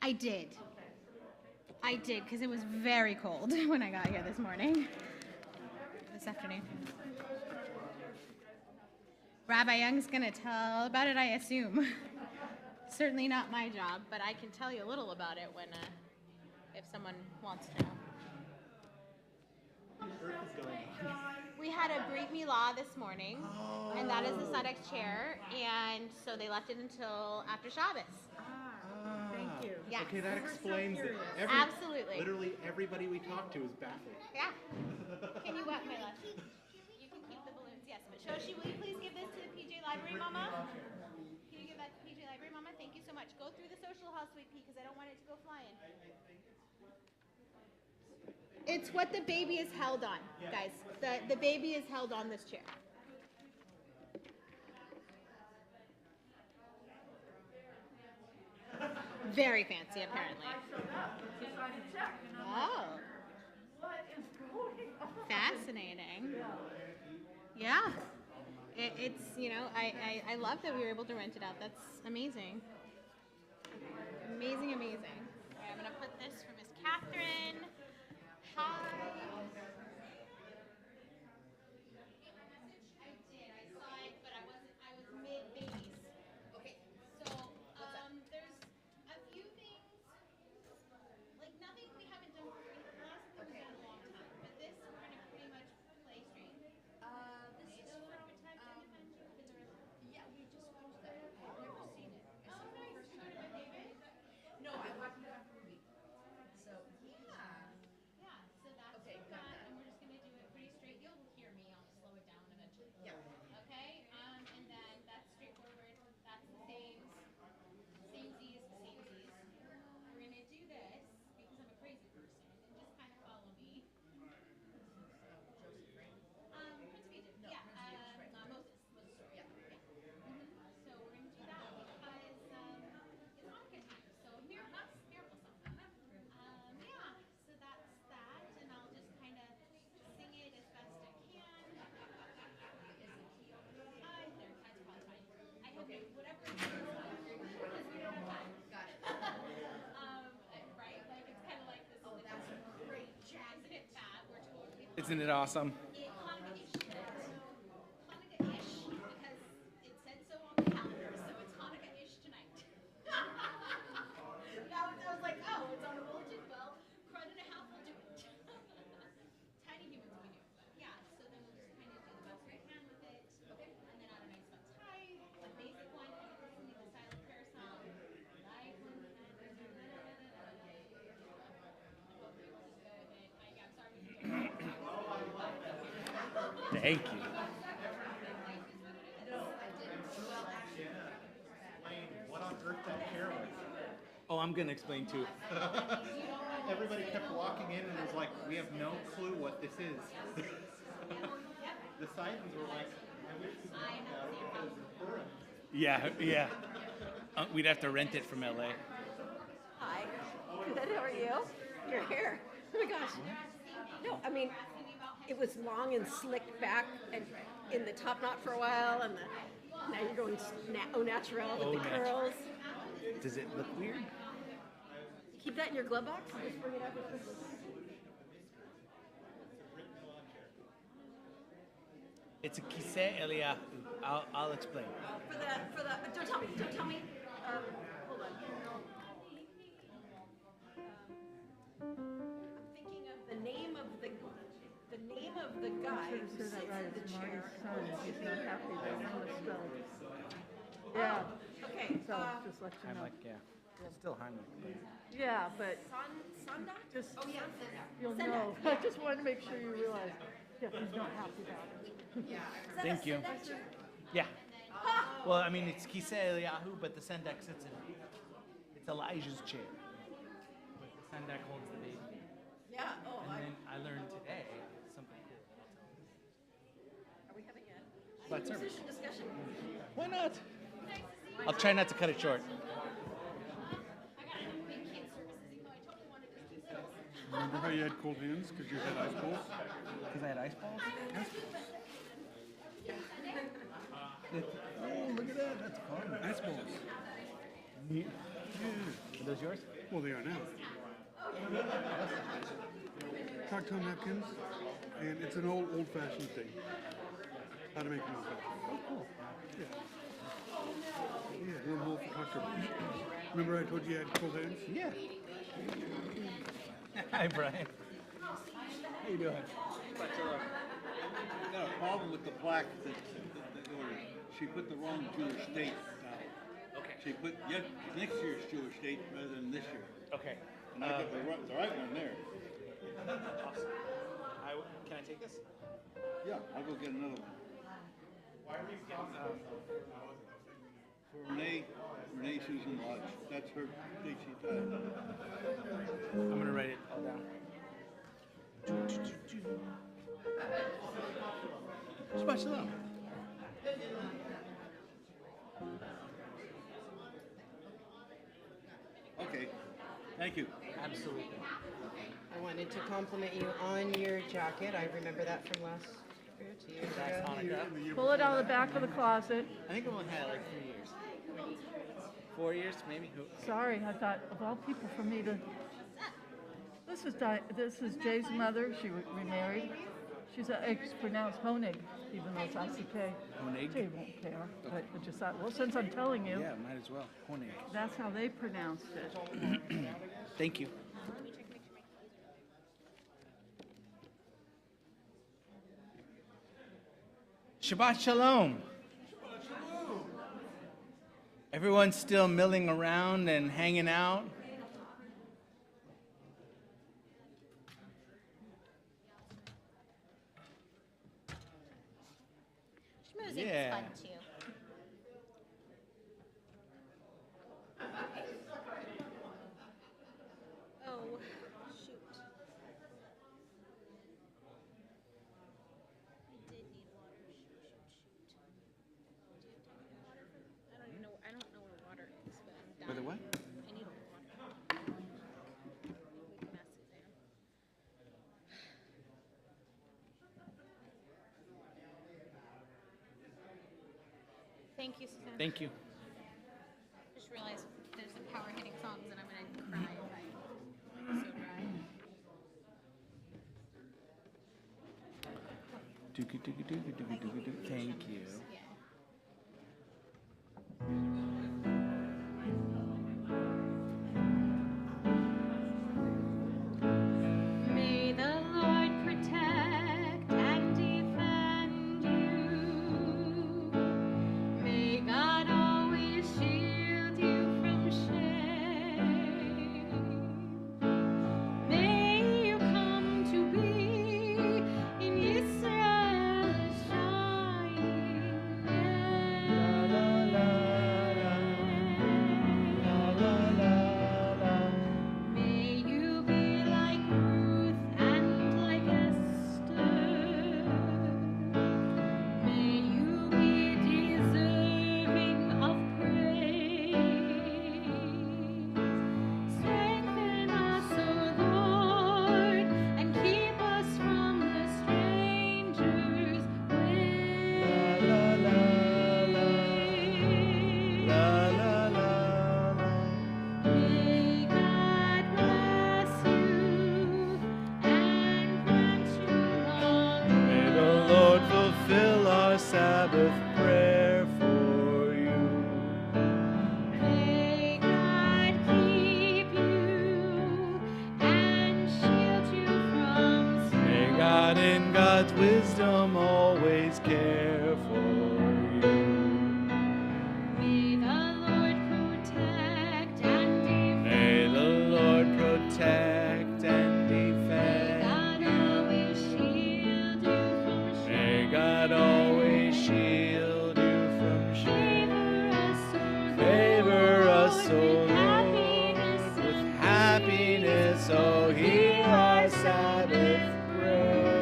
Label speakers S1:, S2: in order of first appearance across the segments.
S1: I did. I did, because it was very cold when I got here this morning. This afternoon. Rabbi Young's going to tell about it, I assume. Certainly not my job, but I can tell you a little about it when, if someone wants to know. We had a Brit Milah this morning, and that is the Tzedek's chair, and so they left it until after Shabbos.
S2: Thank you.
S1: Yes.
S3: Okay, that explains it.
S1: Absolutely.
S3: Literally everybody we talked to is baffled.
S1: Yeah. Can you what, my love? You can keep the balloons, yes. But Shoshi, will you please give this to the PJ Library, Mama? Can you give that to PJ Library, Mama? Thank you so much. Go through the social hall, sweet pea, because I don't want it to go flying. It's what the baby is held on, guys. The baby is held on this chair. Very fancy, apparently. Oh. Fascinating. Yeah. It's, I love that we were able to rent it out. That's amazing. Amazing, amazing. All right, I'm going to put this for Miss Catherine. Hi. I did. I saw it, but I was mid-babies. Okay. So, there's a few things, like nothing we haven't done before. The last thing we've done in a long time, but this we're going to pretty much play straight.
S4: This is for yeah, we just watched that. I've never seen it.
S1: Oh, nice. Did you go to Beth David?
S4: No, I watched it for a week. So yeah.
S1: Yeah, so that's
S4: Okay,
S1: what
S4: got
S1: that,
S4: that.
S1: and we're just going to do it pretty straight. You'll hear me. I'll slow it down eventually.
S4: Yeah.
S1: Okay, and then that's straightforward. That's the same Z's. We're going to do this because I'm a crazy person, and just kind of follow me. Prince of Egypt. Yeah, Moses.
S4: Yeah.
S1: So we're going to do that because it's Hanukkah time. So miracle song. Yeah, so that's that, and I'll just kind of sing it as best I can. That's probably fine. I have whatever it is, because we don't have time.
S4: Got it.
S1: Right? Like it's kind of like this.
S4: Oh, that's a great jazz.
S1: Isn't it fab? We're totally.
S2: Isn't it awesome?
S1: Hanukkah-ish, because it said so on the calendar, so it's Hanukkah-ish tonight. I was like, oh, it's on the bulletin. Well, crud and a half will do it. Tiny humans we do. But yeah, so then we'll just kind of do the best we can with it. Okay. And then on a nice fun tie, a basic one, and this will be the silent prayer song. Like when the night is I'm sorry.
S2: Thank you.
S3: What on earth that chair was?
S2: Oh, I'm going to explain too.
S3: Everybody kept walking in and was like, we have no clue what this is. The Sidons were like, I wish we could find out because it's Purim.
S2: Yeah. We'd have to rent it from LA.
S5: Hi. Good. How are you? Your hair. Oh my gosh. No, I mean, it was long and slicked back and in the top knot for a while, and now you're going au naturel with the
S2: natural.
S5: curls.
S2: Does it look weird?
S5: You keep that in your glove box. Just bring it up.
S2: It's a kiseh Eliyahu. I'll explain.
S5: For the. Don't tell me. Hold on. I'm thinking of the name of the guy who sits in the chair.
S6: He's not happy that I'm misspelled. Yeah,
S5: Okay.
S6: so just let you
S2: I'm
S6: know.
S2: like, yeah. Still Heimlich.
S6: Yeah, but
S5: Sunday?
S6: just,
S5: Oh yeah.
S6: you'll
S5: Send
S6: know.
S5: that.
S6: I just wanted to make sure you realize, yeah, he's not happy about it.
S2: Thank you. Yeah. Well, I mean, it's kiseh Eliyahu, but the sendak sits in it. It's Elijah's chair. But the sendak holds the baby.
S5: Yeah. Oh,
S2: And then I learned today something cool.
S5: are we having a
S2: Shabbat service.
S5: musician discussion?
S2: Why not? I'll try not to cut it short.
S7: Remember how you had cold hands because you had ice balls?
S2: Because I had ice balls?
S7: Oh, look at that. That's fun. Ice balls.
S2: Yeah.
S7: Yeah.
S2: Are those yours?
S7: Well, they are now. Cocktail napkins, and it's an old-fashioned thing. How to make an old-fashioned.
S2: Oh, cool.
S7: Yeah, one hole for cocktail. Remember I told you I had cold hands?
S2: Yeah. Hi, Brian. How you doing?
S8: I got a problem with the plaque that she put the wrong Jewish date down.
S2: Okay.
S8: She put next year's Jewish date rather than this year.
S2: Okay.
S8: And I got the right one there.
S2: Awesome. Can I take this?
S8: Yeah, I'll go get another one. For Renee Susan Lodge. That's her date she died.
S2: I'm gonna write it all down. Shabbat shalom.
S8: Okay, thank you.
S2: Absolutely.
S9: I wanted to compliment you on your jacket. I remember that from last year, 2 years
S2: Last
S9: ago.
S2: Hanukkah.
S6: Pull it out of the back of the closet.
S2: I think I only had it like 3 years. 4 years, maybe.
S6: Sorry, I thought of all people for me to. This is Jay's mother. She remarried. It's pronounced Honig, even though it's ICK.
S2: Honig?
S6: Jay won't care. But I just thought, well, since I'm telling you,
S2: Yeah, might as well. Honig.
S6: that's how they pronounced it.
S2: Thank you. Shabbat shalom. Everyone's still milling around and hanging out.
S1: Schmoozing's
S2: Yeah.
S1: fun too. Oh, shoot. I did need water. Shoot. Do you have water? I don't even know. I don't know where water is, but I'm dying.
S2: Where the what?
S1: I need water. We can ask Suzanne. Thank you, Suzanne.
S2: Thank you.
S1: Just realized there's some power hitting songs and I'm gonna cry if I'm so dry.
S2: Thank you.
S1: Yeah. May the Lord protect and defend you. May God always shield you from shame. May you come to be in Israel's shining May you be like Ruth and like Esther. May you be deserving of praise. Strengthen us, O Lord, and keep us from the stranger's May God bless you and grant you long
S2: May the Lord fulfill our Sabbath prayer for you.
S1: May God keep you and shield you from
S2: May God in God's wisdom always care for you.
S1: May the Lord protect and defend.
S2: May the Lord protect and defend.
S1: May God always shield you from
S2: May God always shield you from shame.
S1: Favor us, O
S2: Favor us, O
S1: Lord,
S2: Lord, with happiness. Oh, hear our Sabbath prayer.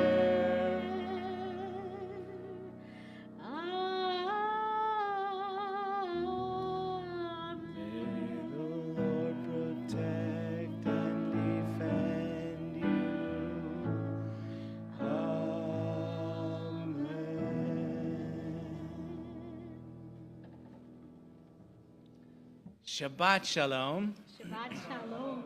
S2: Shabbat Shalom.
S1: Shabbat Shalom.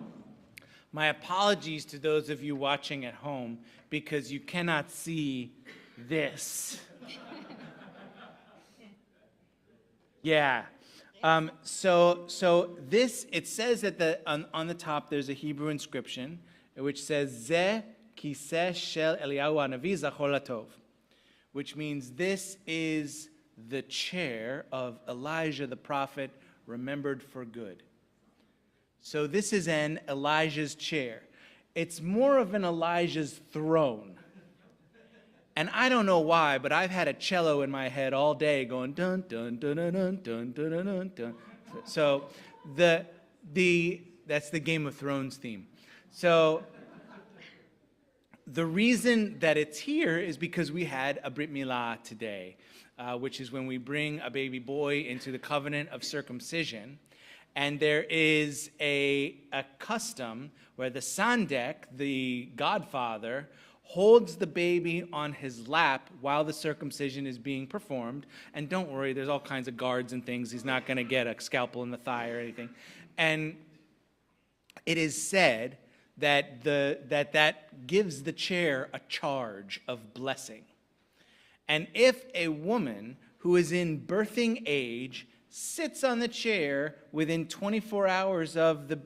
S2: My apologies to those of you watching at home because you cannot see this. Yeah. So this, it says that on the top there's a Hebrew inscription which says Zeh Kiseh Shel Eliyahu Hanavi Zachor Latov, which means this is the chair of Elijah the prophet, remembered for good. So this is an Elijah's chair. It's more of an Elijah's throne. And I don't know why, but I've had a cello in my head all day going dun dun dun dun dun dun dun dun dun dun. So that's the Game of Thrones theme. So the reason that it's here is because we had a Brit Milah today, which is when we bring a baby boy into the covenant of circumcision. And there is a custom where the Sandek, the godfather, holds the baby on his lap while the circumcision is being performed. And don't worry, there's all kinds of guards and things. He's not going to get a scalpel in the thigh or anything. And it is said that that gives the chair a charge of blessing. And if a woman who is in birthing age sits on the chair within 24 hours of the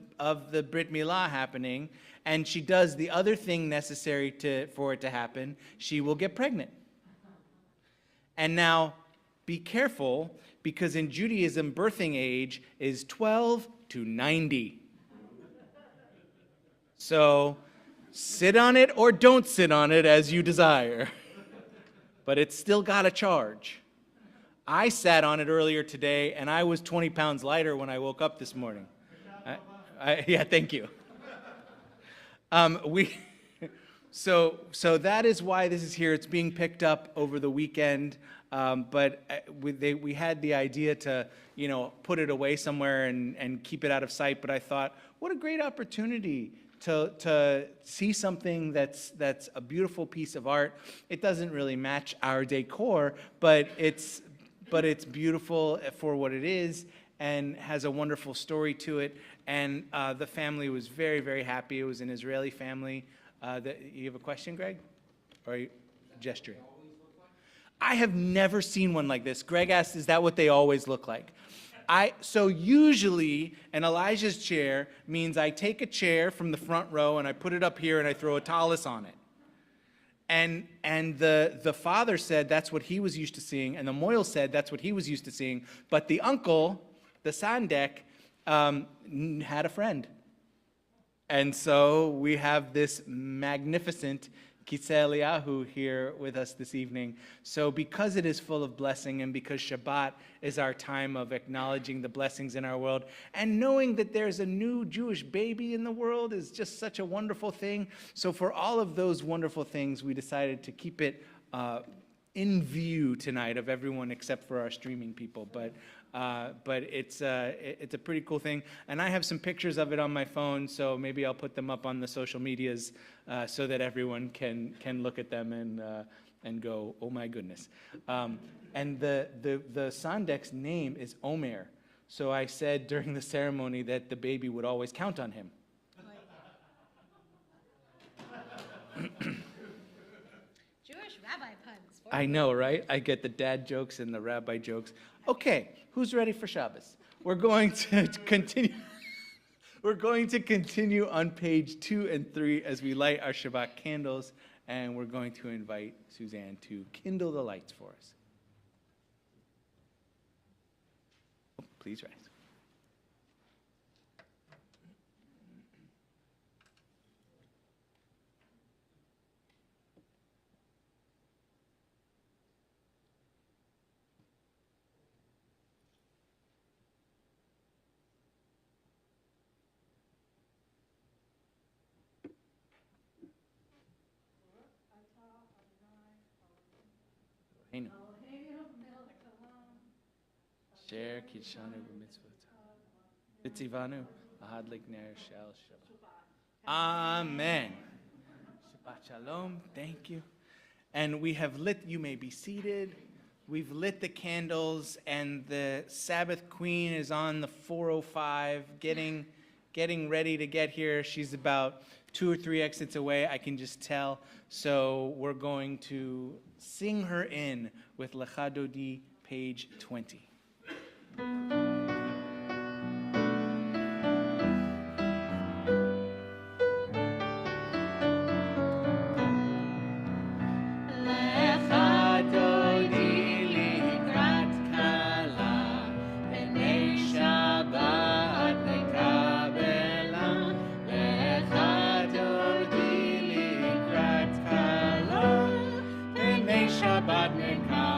S2: Brit Milah happening, and she does the other thing necessary for it to happen, she will get pregnant. And now, be careful, because in Judaism, birthing age is 12 to 90. So, sit on it or don't sit on it as you desire. But it's still got a charge. I sat on it earlier today, and I was 20 pounds lighter when I woke up this morning. Yeah, thank you. So that is why this is here. It's being picked up over the weekend, but we had the idea to, put it away somewhere and keep it out of sight. But I thought, what a great opportunity to see something that's a beautiful piece of art. It doesn't really match our decor, but it's beautiful for what it is and has a wonderful story to it. And the family was very, very happy. It was an Israeli family. You have a question, Greg? Or are you gesturing? I have never seen one like this. Greg asked, is that what they always look like? So usually an Elijah's chair means I take a chair from the front row and I put it up here and I throw a tallis on it. And the father said that's what he was used to seeing, and the moil said that's what he was used to seeing. But the uncle, the Sandek, had a friend. And so we have this magnificent Kiseh Eliyahu here with us this evening. So because it is full of blessing, and because Shabbat is our time of acknowledging the blessings in our world, and knowing that there's a new Jewish baby in the world is just such a wonderful thing. So for all of those wonderful things, we decided to keep it in view tonight of everyone except for our streaming people. But it's a pretty cool thing, and I have some pictures of it on my phone, so maybe I'll put them up on the social medias so that everyone can look at them and go, oh my goodness. And the Sandek's name is Omer, so I said during the ceremony that the baby would always count on him.
S1: Jewish rabbi puns.
S2: I know, right? I get the dad jokes and the rabbi jokes. Okay, who's ready for Shabbos? We're going to continue. We're going to continue on page 2 and 3 as we light our Shabbat candles, and we're going to invite Suzanne to kindle the lights for us. Please rise. Sher Kishanu b'mitzvot. Itzivanu ahad l'gner shel Shabbat. Amen. Shabbat shalom. Thank you. And we have lit. You may be seated. We've lit the candles, and the Sabbath Queen is on the 405, getting ready to get here. She's about 2 or 3 exits away, I can just tell. So we're going to sing her in with Lecha Dodi, page 20.
S10: Shabbat nekabela.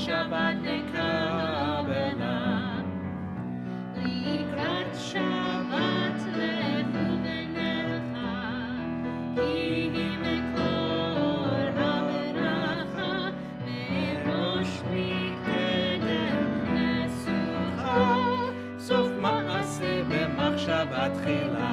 S10: Shabbat nekabela, likrat Shabbat lechu v'nelcha, ki mekor haberacha, merosh mikdem mesucha, sof ma'aseh b'machshava tchila.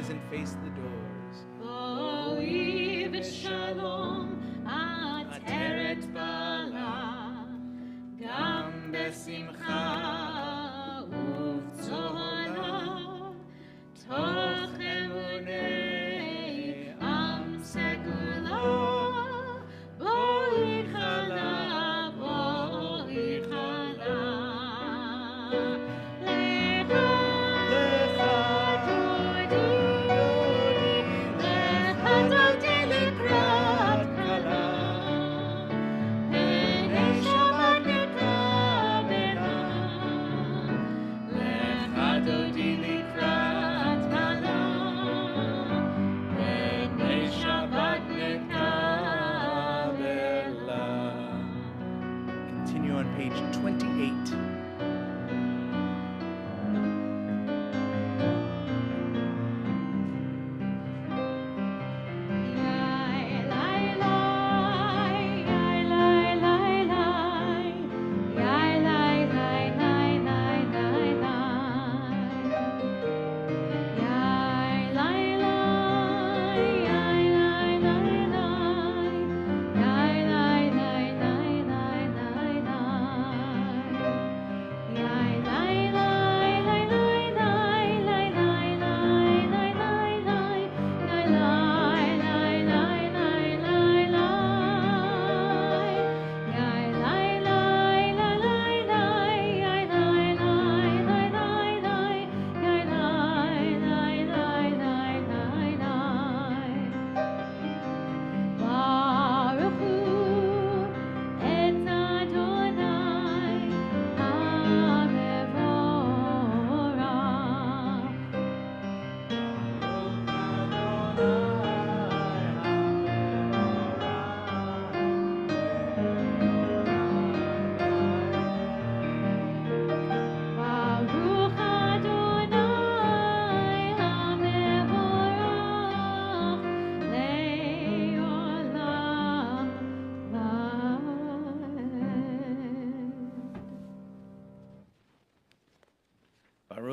S2: And face the doors.
S10: Boi v'shalom ateret bala, gam besimcha uv'tzola, toch emunei am segula, boi chala, boi chala.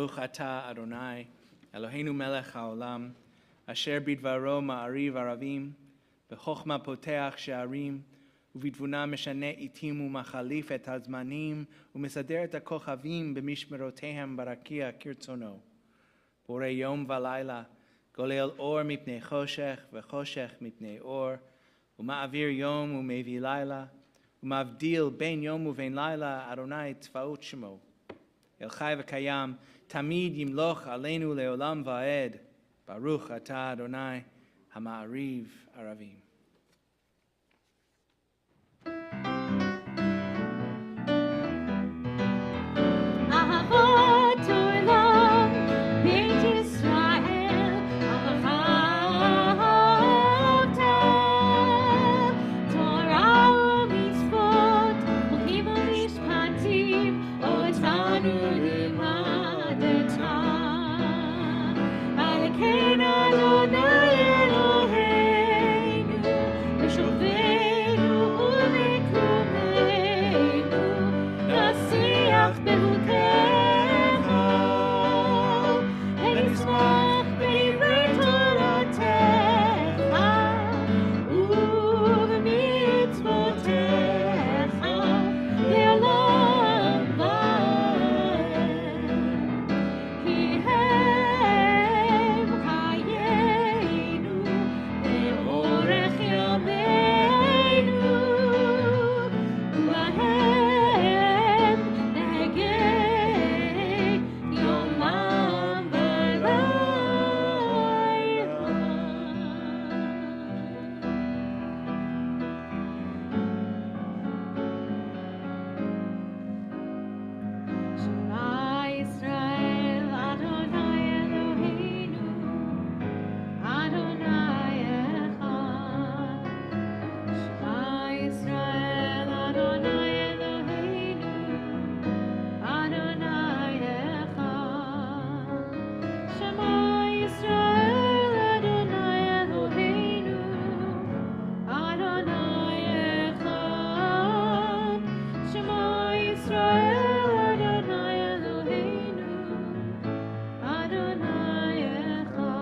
S2: Baruch Ata Adonai, Eloheinu melech haolam, asher bidvaro ma'ariv aravim, b'chochma poteach she'arim, ובתבונה משנה עתים ומחליף את הזמנים ומסדר את הכוכבים במשמרותיהם ברקיע כרצונו. בורא יום ולילה, גולל אור מפני חושך וחושך מפני אור, ומעביר יום ומביא לילה, ומבדיל בין יום ובין לילה, אדוני צבאות שמו. אל חי וקיים, תמיד ימלוך עלינו לעולם ועד. ברוך אתה אדוני, המעריב ערבים.
S10: אהבת עולם, בית ישראל, אהבת תורה ומצוות, חוקים ומשפטים, אותנו לימדת. על כן אדוני אלוהינו, בשובנו ובקומנו, נשיח בחוקיך, ונשמח בדברי תורתך, ובמצוותיך, לעולם ועד. כי הם חיינו לאורך ימינו, ובהם נהגה יומם ולילה. שמע ישראל, אדוני אלוהינו, אדוני אחד. שמע ישראל, אדוני אלוהינו, אדוני אחד. שמע ישראל, אדוני אלוהינו, אדוני אחד. שמע ישראל, אדוני אלוהינו, אדוני אחד.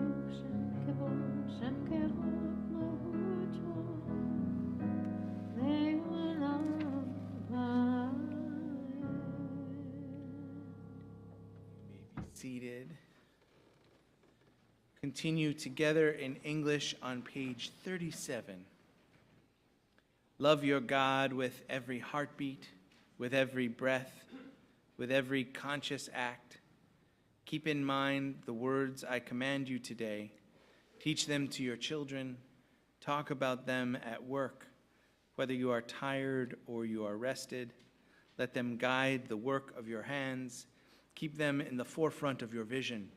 S10: ברוך שם כבוד, שם כבוד מהותו, לעולם ועד.
S2: Be seated. Continue together in English on page 37. Love your God with every heartbeat, with every breath, with every conscious act. Keep in mind the words I command you today. Teach them to your children. Talk about them at work, whether you are tired or you are rested. Let them guide the work of your hands. Keep them in the forefront of your vision.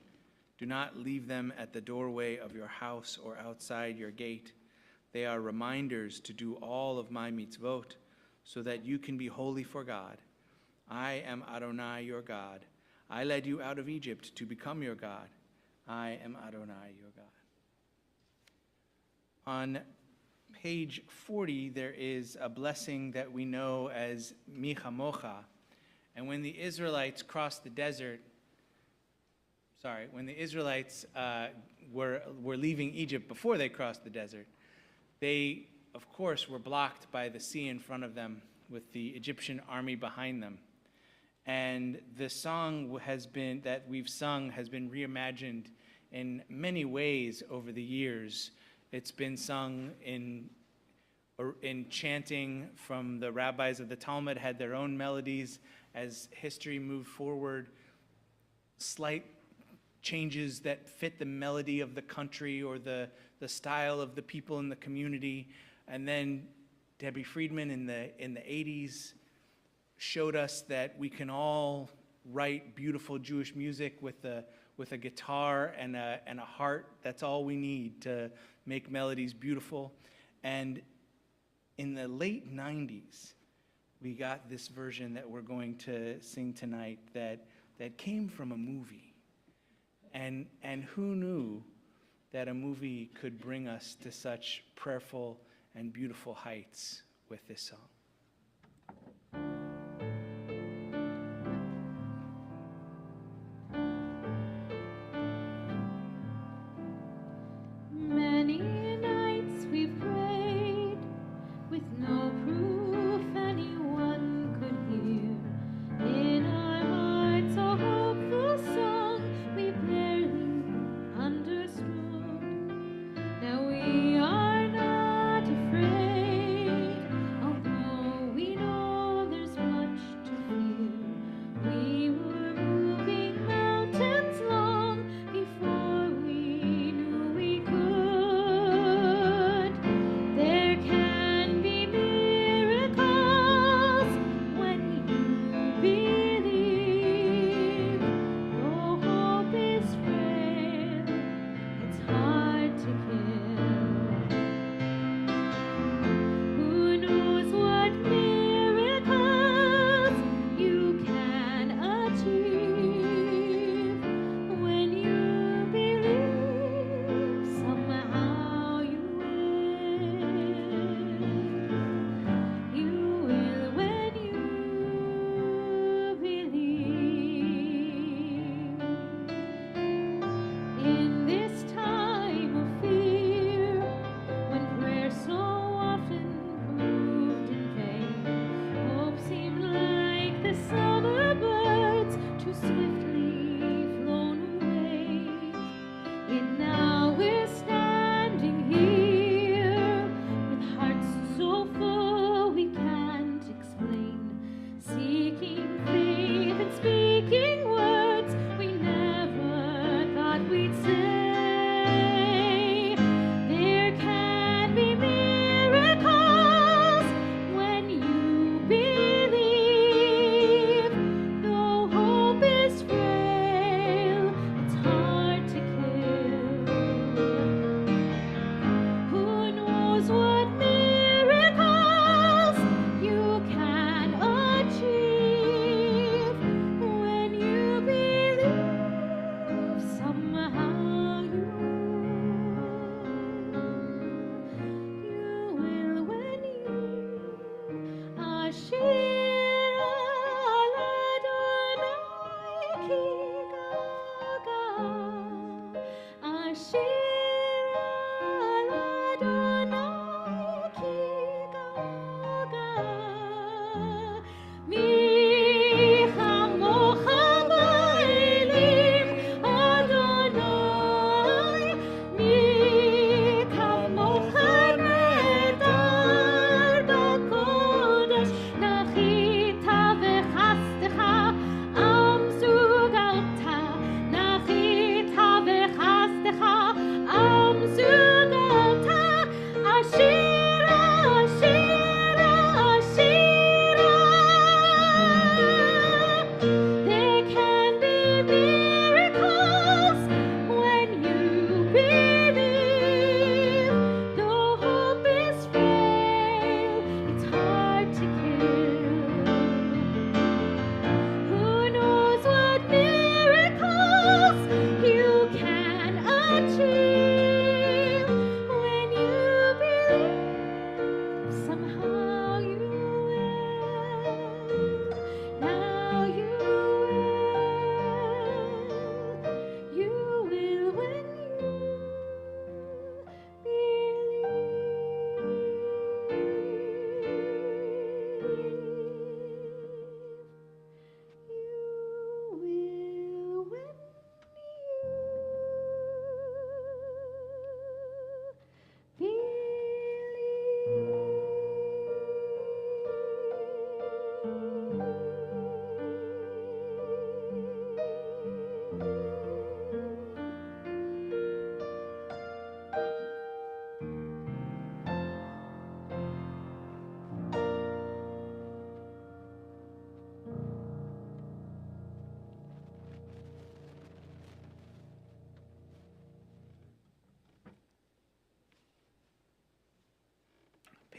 S2: Do not leave them at the doorway of your house or outside your gate. They are reminders to do all of my mitzvot, so that you can be holy for God. I am Adonai, your God. I led you out of Egypt to become your God. I am Adonai, your God. On page 40, there is a blessing that we know as Mi Chamocha. And when the Israelites crossed the desert, when the Israelites were leaving Egypt before they crossed the desert, they, of course, were blocked by the sea in front of them with the Egyptian army behind them. And the song that we've sung has been reimagined in many ways over the years. It's been sung in chanting from the rabbis of the Talmud, had their own melodies as history moved forward, slight changes that fit the melody of the country or the style of the people in the community. And then Debbie Friedman in the 80s showed us that we can all write beautiful Jewish music with a guitar and a heart. That's all we need to make melodies beautiful. And in the late 90s, we got this version that we're going to sing tonight that came from a movie. And who knew that a movie could bring us to such prayerful and beautiful heights with this song?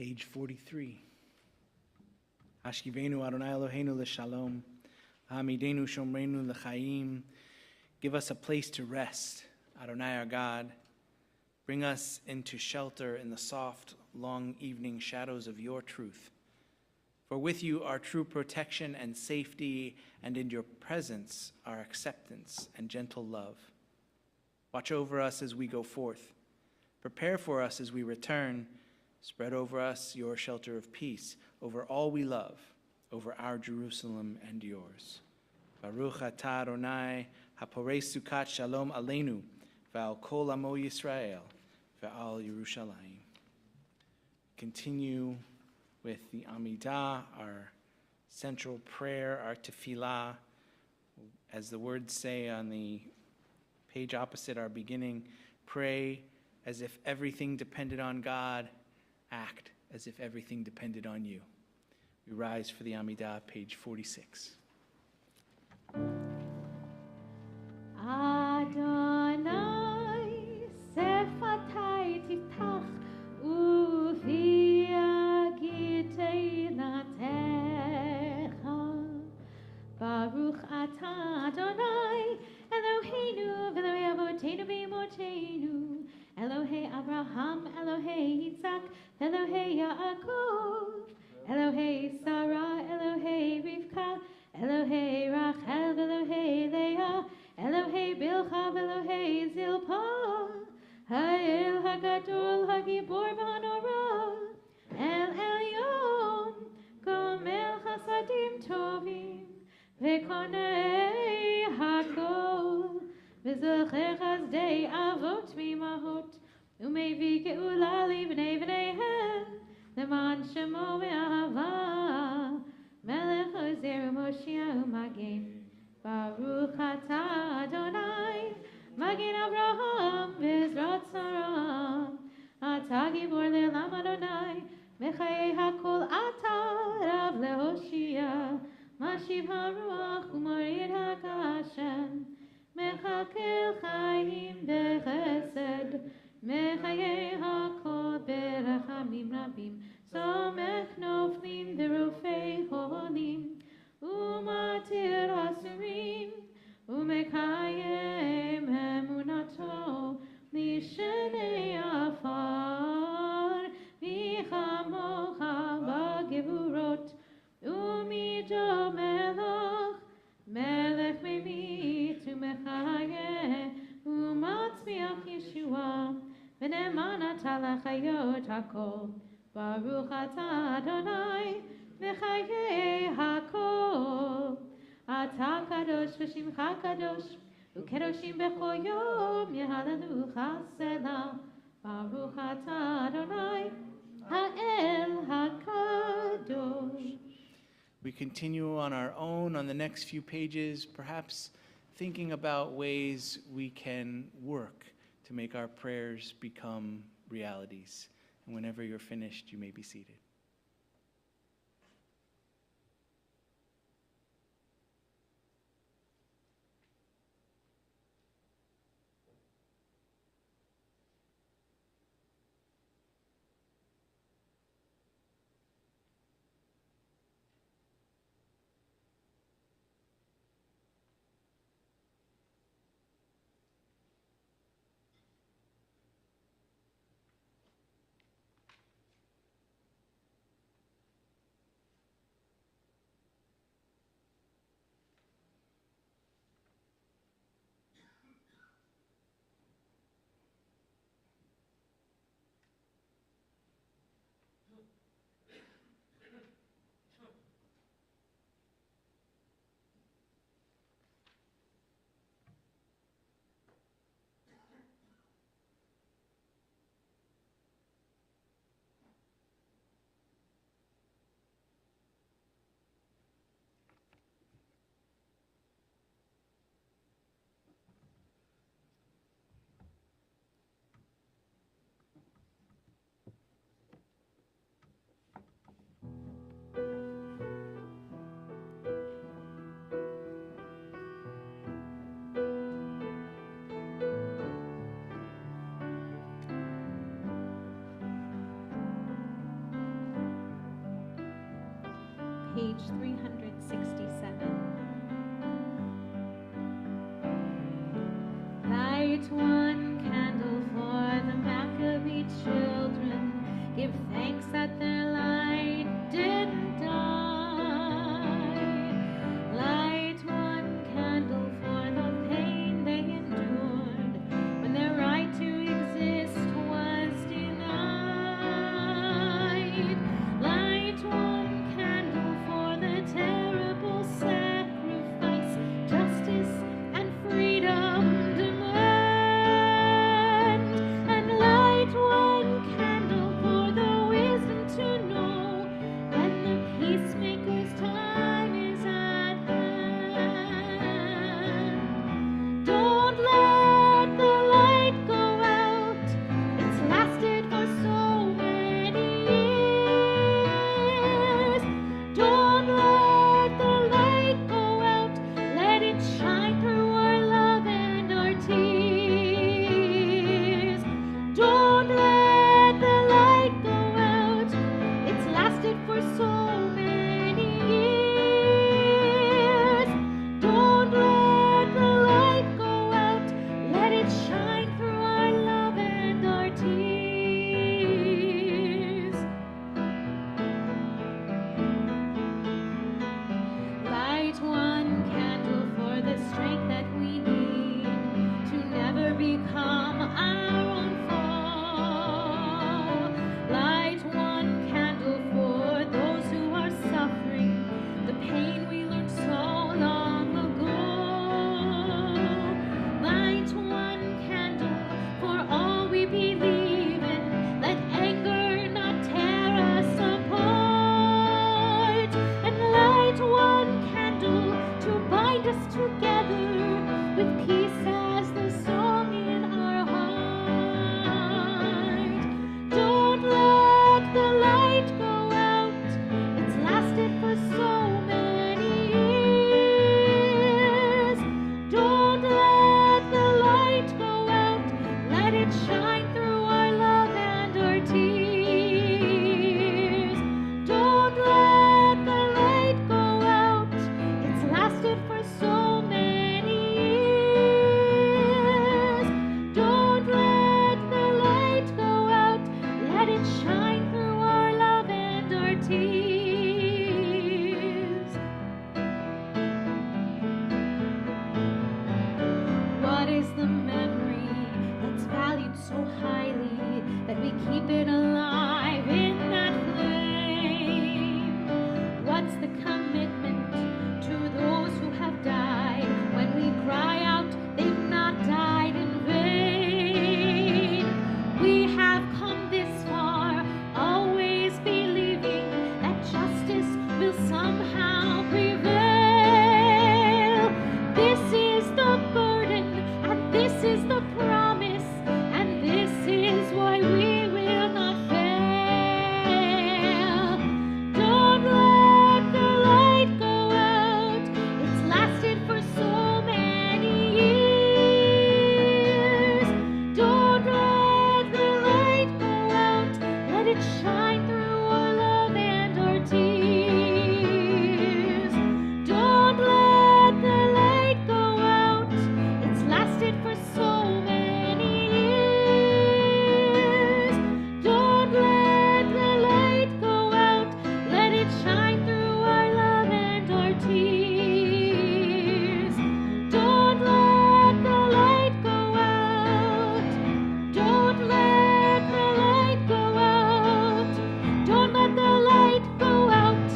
S2: Page 43. Hashkivenu Adonai Eloheinu l'shalom, Hamidenu shomrenu l'chaim. Give us a place to rest, Adonai our God. Bring us into shelter in the soft, long evening shadows of your truth. For with you are true protection and safety, and in your presence are acceptance and gentle love. Watch over us as we go forth. Prepare for us as we return. Spread over us your shelter of peace, over all we love, over our Jerusalem and yours. Baruch atah Adonai, haporei sukat shalom aleinu, v'al kol amo Yisrael, v'al Yerushalayim. Continue with the Amidah, our central prayer, our tefillah. As the words say on the page opposite our beginning, pray as if everything depended on God, act as if everything depended on you. We rise for the Amidah, page 46.
S10: Adonai, sefatai tiftach, uvi agitei latecha. Baruch atah Adonai, Eloheinu, v'Elokei avoteinu v'imotenu, Elohei Abraham, Elohei Yitzhak, Elohei Yaakov, Elohei Sarah, Elohei Rivka, Elohei Rachel, Elohei Leah, Elohei Bilcha, Elohei Zilpah, Ha'el Hagadol, Hagibor v'Hanora, El Elyon, Gomel Chasadim Tovim, V'konei Hakol, V'zocher Chazdei Avot Mimahot, Umevi Geula Livnei V'neihem, Leman Shemo Ve'ahava, Melech Ozer Moshiach U'Magen, Baruch atah Adonai, Magen Avraham V'ezrat Sarah, Atah Gibor Le'olam Adonai, Mechayei Hakol Atah Rav Lehoshia, Mashiv HaRuach U'Morid HaGashem, Mechakel Chaim B'Chesed, Mechayei Hakol B'Rachamim Rabim, Somech Noflim V'Rofei Cholim, Umatir Asurim, Umekayem Emunato, Lishenei Afar, Michamocha B'Gevurot, Umido Melech, Melech Memit, Umechayeh, Umatzmiach Yeshua, V'ne'eman atah l'chayot hakol, Baruch atah Adonai, Mechayei hakol. Atah kadosh v'shimcha kadosh, u'kedoshim b'chol yom yehalelucha selah. Baruch atah Adonai, ha'el hakadosh.
S2: We continue on our own on the next few pages, perhaps thinking about ways we can work to make our prayers become realities. And whenever you're finished, you may be seated.
S10: page 367. Light one candle for the Maccabee children. Give thanks that their light didn't die. Light one candle for the pain they endured when their right to exist was denied. Light one candle for the terrible sacrifice justice and freedom demand. And light one candle for the wisdom to know when the peacemaker's time is at hand. Don't let the light go out. It's lasted for so many years. Don't let the light go out. Let it shine through our love and our tears. Don't let the light go out. It's lasted for so many years. Don't let the light go out. Let it shine through our love and our tears. Light one candle for the strength that we need to never become our own fall. Light one candle for those who are suffering the pain we learned so long ago. Light one candle for all we believe in. Let anger not tear us apart. And light one candle to bind us together with peace as the song in our heart. Don't let the light go out. It's lasted for so many years. Don't let the light go out. Let it shine through our love and our tears. Don't let the light go out. It's lasted for so many years. Don't let the light go out. Let it shine through our love and our tears. What is the memory that's valued so highly that we keep it alive in that flame? What's the commitment to those who have died when we cry out they've not died in vain? We have come this far, always believing that justice will somehow prevail. This is the burden, and this is the promise, and this is why we will not fail. Don't let the light go out. It's lasted for so many years. Don't let the light go out. Let it shine through our love and our tears. Don't let the light go out. It's lasted for so many years. Don't let the light go out. Let it shine through our love and our tears. Don't let the light go out. Don't let the light go out. Don't let the light go out.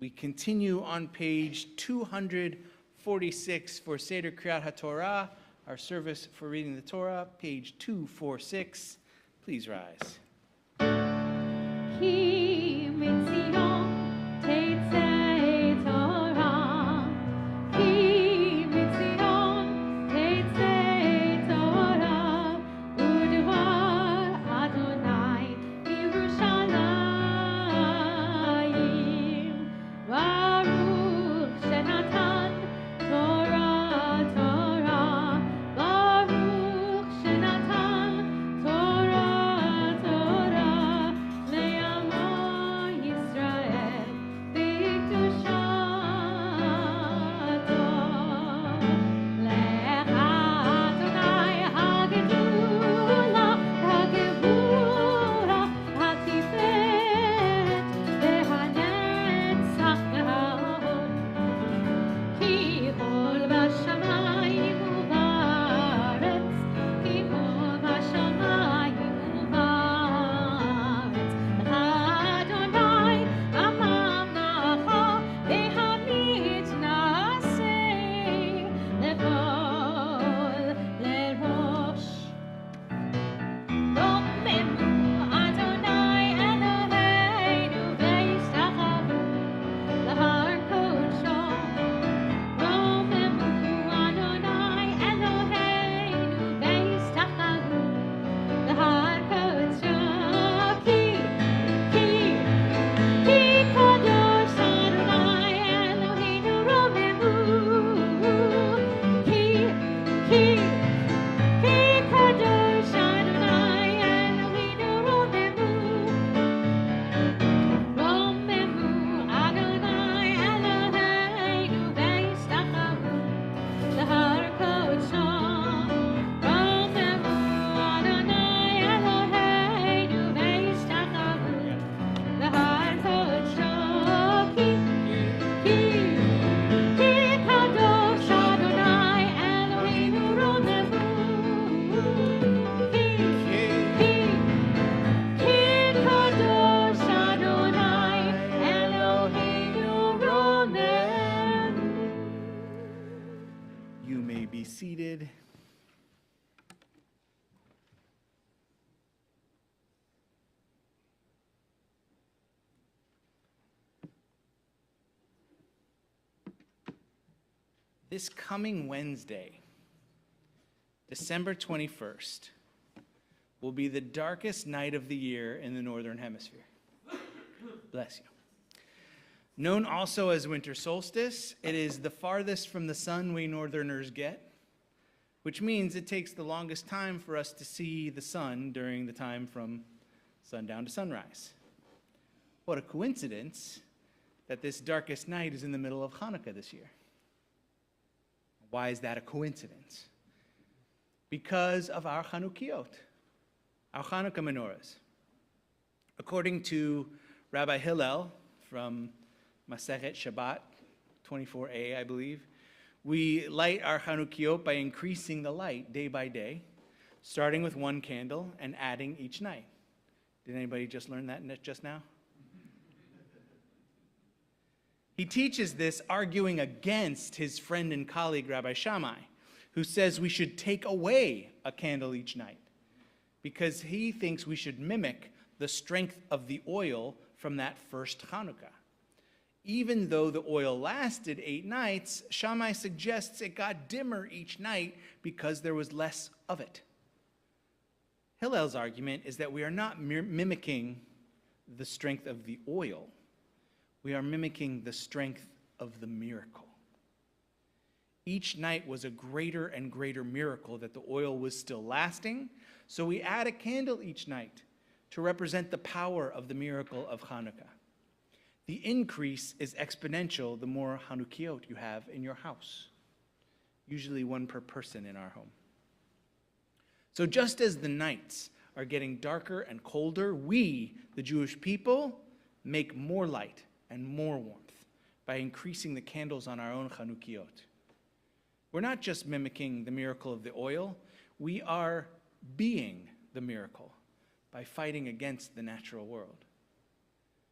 S2: We continue on page 246 for Seder Kriyat HaTorah, our service for reading the Torah, page 246. Please rise.
S10: Ki mitzion teitzei Torah. Ki mitzion teitzei Torah. Udvar Adonai Yerushalayim. Baruch shenatan Torah, Torah. Baruch shenatan Torah,
S2: seated. This coming Wednesday, December 21st, will be the darkest night of the year in the Northern Hemisphere. Bless you. Known also as winter solstice, it is the farthest from the sun we Northerners get, which means it takes the longest time for us to see the sun during the time from sundown to sunrise. What a coincidence that this darkest night is in the middle of Hanukkah this year. Why is that a coincidence? Because of our Chanukiot, our Hanukkah menorahs. According to Rabbi Hillel from Masechet Shabbat 24a, I believe, we light our Chanukiot by increasing the light day by day, starting with one candle and adding each night. Did anybody just learn that just now? He teaches this arguing against his friend and colleague Rabbi Shammai, who says we should take away a candle each night because he thinks we should mimic the strength of the oil from that first Hanukkah. Even though the oil lasted 8 nights, Shammai suggests it got dimmer each night because there was less of it. Hillel's argument is that we are not mimicking the strength of the oil. We are mimicking the strength of the miracle. Each night was a greater and greater miracle that the oil was still lasting, so we add a candle each night to represent the power of the miracle of Hanukkah. The increase is exponential the more Hanukiot you have in your house, usually one per person in our home. So just as the nights are getting darker and colder, we, the Jewish people, make more light and more warmth by increasing the candles on our own Chanukiot. We're not just mimicking the miracle of the oil, we are being the miracle by fighting against the natural world.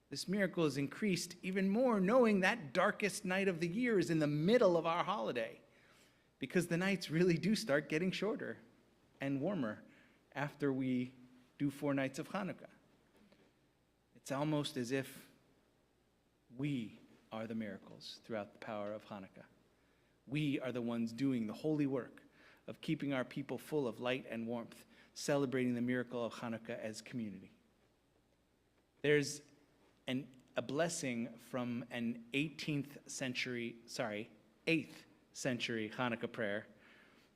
S2: This miracle is increased even more knowing that darkest night of the year is in the middle of our holiday, because the nights really do start getting shorter and warmer after we do 4 nights of Hanukkah. It's almost as if we are the miracles throughout the power of Hanukkah. We are the ones doing the holy work of keeping our people full of light and warmth, celebrating the miracle of Hanukkah as community. There's a blessing from an 8th century Hanukkah prayer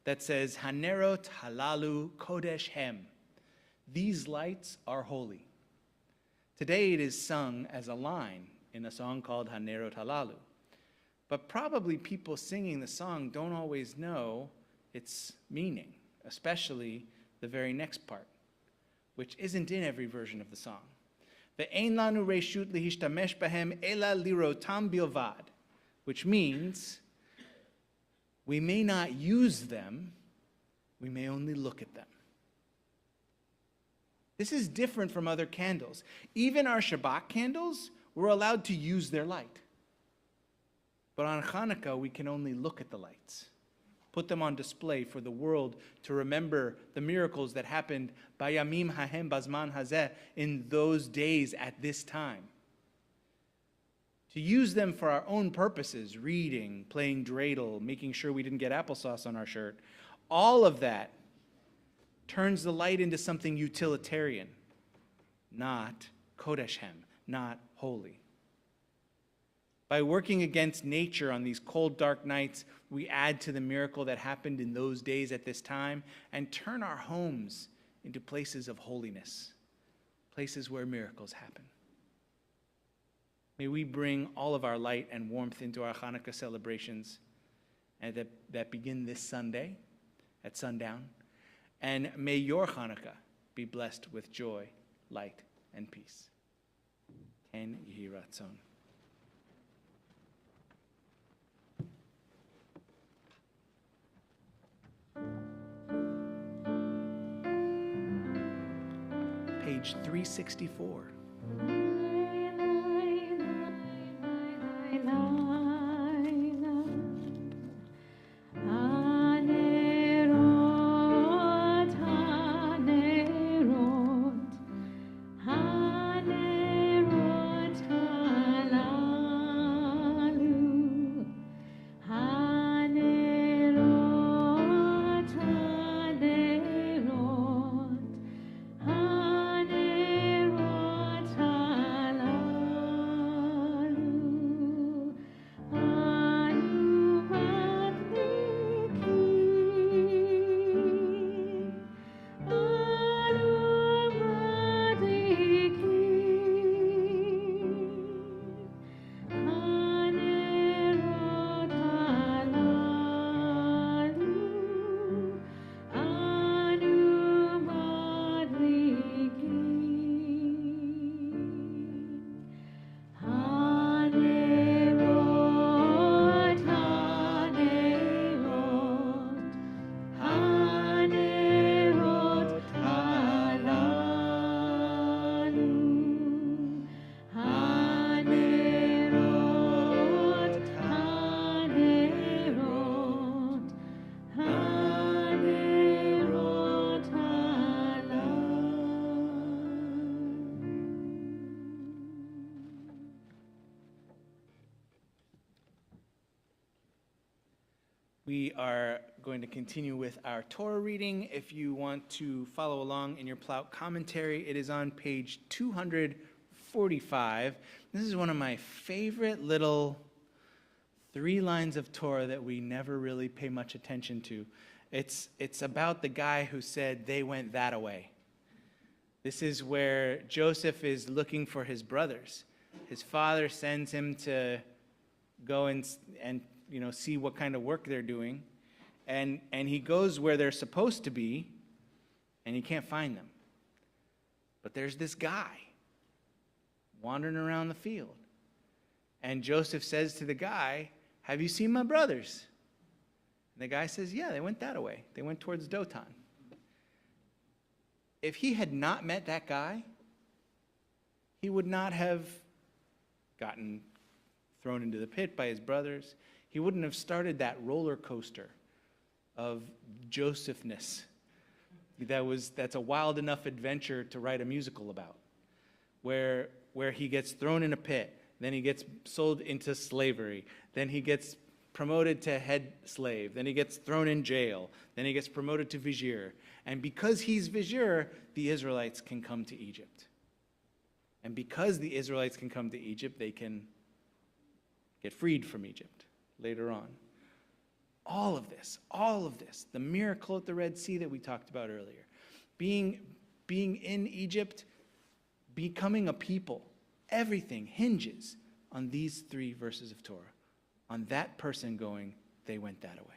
S2: that says, Hanerot halalu kodesh hem. These lights are holy. Today it is sung as a line in a song called Hanerot halalu. But probably people singing the song don't always know its meaning, especially the very next part, which isn't in every version of the song. Ve'ein lanu reshut lihishtamesh bahem ela lirotam bilvad, which means we may not use them, we may only look at them. This is different from other candles. Even our Shabbat candles, we're allowed to use their light. But on Hanukkah, we can only look at the lights, put them on display for the world to remember the miracles that happened bayamim hahem bazman hazeh, in those days at this time. To use them for our own purposes, reading, playing dreidel, making sure we didn't get applesauce on our shirt, all of that turns the light into something utilitarian, not kodeshem, not holy. By working against nature on these cold, dark nights, we add to the miracle that happened in those days at this time and turn our homes into places of holiness, places where miracles happen. May we bring all of our light and warmth into our Hanukkah celebrations and that begin this Sunday at sundown. And may your Hanukkah be blessed with joy, light, and peace. Ken Yehi Ratzon. Page 364.
S10: Alleluia.
S2: We are going to continue with our Torah reading. If you want to follow along in your Plout commentary, it is on page 245. This is one of my favorite little 3 lines of Torah that we never really pay much attention to. It's about the guy who said, "They went that away." This is where Joseph is looking for his brothers. His father sends him to go and see what kind of work they're doing. And he goes where they're supposed to be, and he can't find them. But there's this guy wandering around the field. And Joseph says to the guy, "Have you seen my brothers?" And the guy says, "Yeah, they went that way. They went towards Dothan." If he had not met that guy, he would not have gotten thrown into the pit by his brothers. He wouldn't have started that roller coaster of Josephness. That's a wild enough adventure to write a musical about, where he gets thrown in a pit, then he gets sold into slavery, then he gets promoted to head slave, then he gets thrown in jail, then he gets promoted to vizier. And because he's vizier, the Israelites can come to Egypt. And because the Israelites can come to Egypt, they can get freed from Egypt later on. All of this, the miracle at the Red Sea that we talked about earlier, being in Egypt, becoming a people, everything hinges on these 3 verses of Torah, on that person going, "They went that way."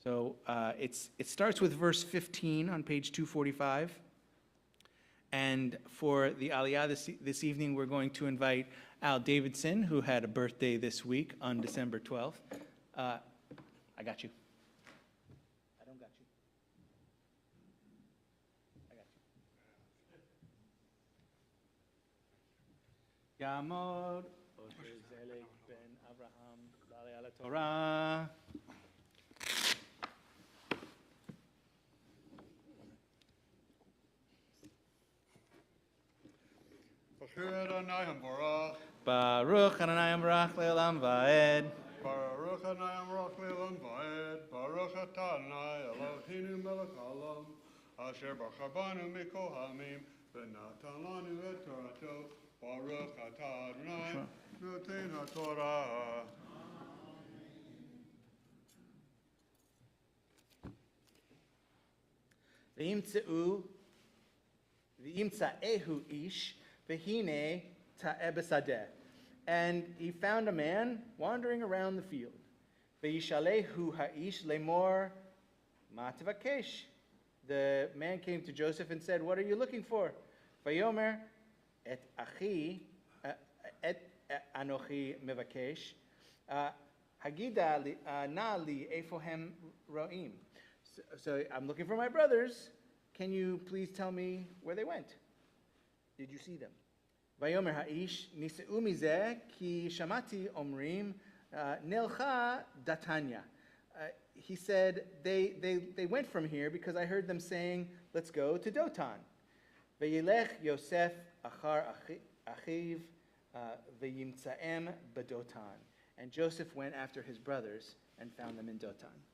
S2: So it starts with verse 15 on page 245. And for the Aliyah this evening, we're going to invite Al Davidson, who had a birthday this week on December 12th. I got you. I don't got you. I got you. Yamod Osher Zelek ben Abraham Lale ala Torah. Baruch Adonai Barach Le'olam Va'ed.
S7: Baruch Adonai Barach Le'olam Va'ed. Baruch Atah Adonai Eloheinu melech haolam, asher bachar banu mikohanim, v'natan lanu et Torato. Baruch Atah Adonai noten haTorah.
S2: V'yimtza'ehu ish v'hine ta'eh b'sadeh. And he found a man wandering around the field. V'yishalehu ha'ish lemor ma tevakesh. The man came to Joseph and said, "What are you looking for?" Vayomer et achi et anochi mevakesh. Hagida na li efohem ro'im. So I'm looking for my brothers. Can you please tell me where they went? Did you see them? Vayomer ha'ish niseu mizeh ki shamati omrim nelcha datanya. He said, they went from here because I heard them saying, "Let's go to Dothan." Vayilech Yosef achar achiv vayimtzaem bedotan. And Joseph went after his brothers and found them in Dothan.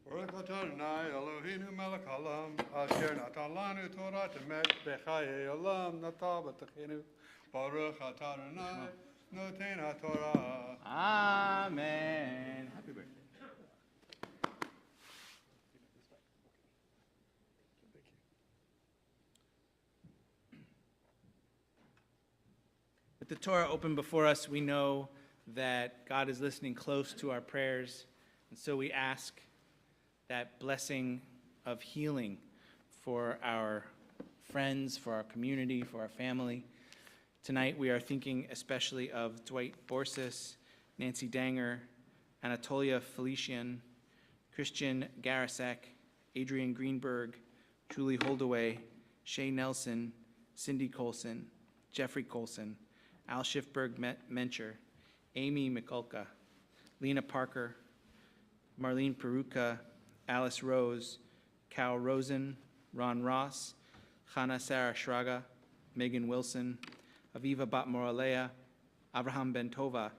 S7: Baruch Atah Adonai Eloheinu melech haolam, asher natan lanu Torah temet b'chayei olam nata b'tachenu. Baruch Atah Adonai noten haTorah.
S2: Amen. Happy birthday. With the Torah open before us, we know that God is listening close to our prayers, and so we ask that blessing of healing for our friends, for our community, for our family. Tonight we are thinking especially of Dwight Borsis, Nancy Danger, Anatolia Felician, Christian Garasek, Adrian Greenberg, Julie Holdaway, Shay Nelson, Cindy Colson, Jeffrey Colson, Al Schiffberg Mencher, Amy Mikulka, Lena Parker, Marlene Peruka, Alice Rose, Cal Rosen, Ron Ross, Chana Sarah Shraga, Megan Wilson, Aviva Bat Moralea, Abraham ben Tova,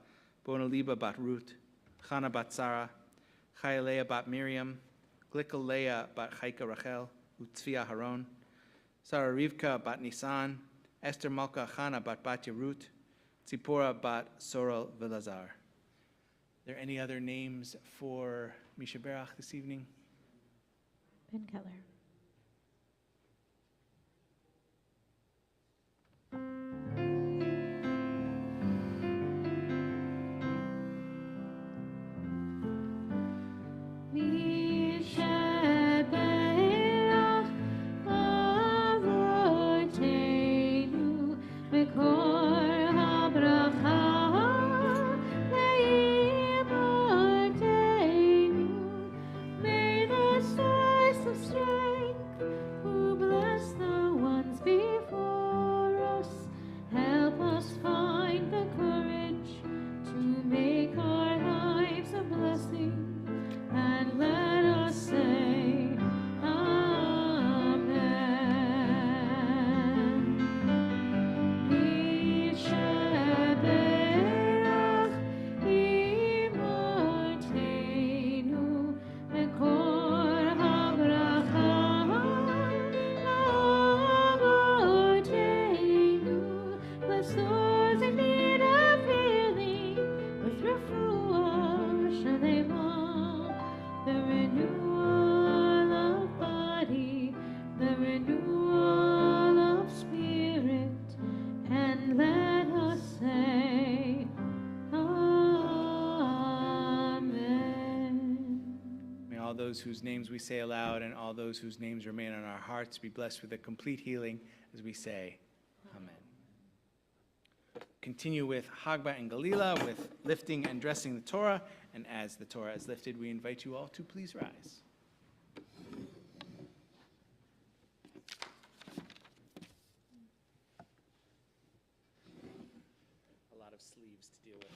S2: Bonaliba bat Ruth, Chana bat Sarah, Chayalea bat Miriam, Glickalea bat Chaika Rachel, Utzvia Haron, Sarah Rivka bat Nisan, Esther Malka Chana bat Batya Ruth, Tzipora bat Sorel Vilazar. Are there any other names for Misha Berach this evening?
S10: Ben Keller.
S2: Those whose names we say aloud and all those whose names remain on our hearts be blessed with a complete healing as we say, Amen. Continue with Hagba and Galila with lifting and dressing the Torah, and as the Torah is lifted, we invite you all to please rise. A lot of sleeves to deal with.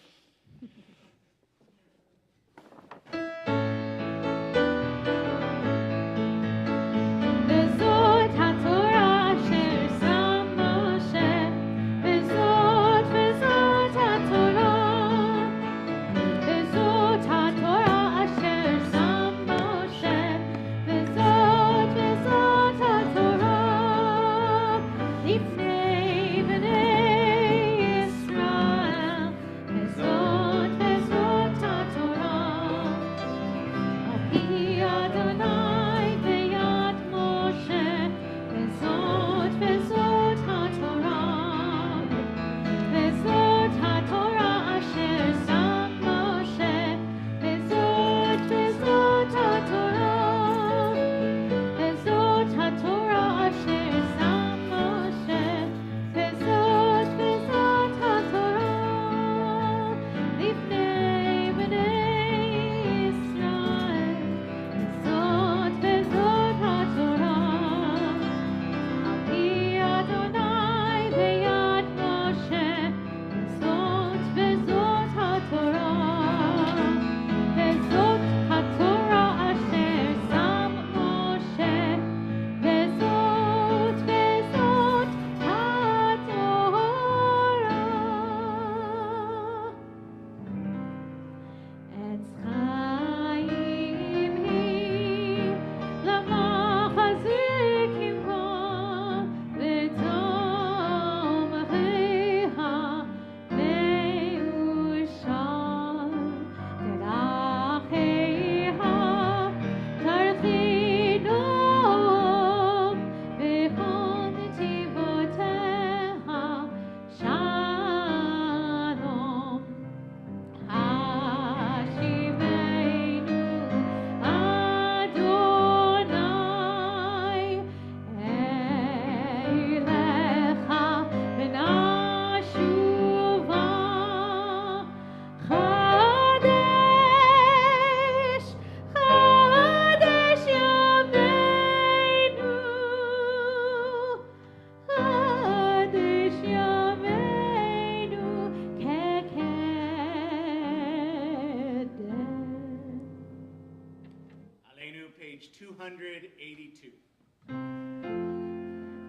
S2: Page 282.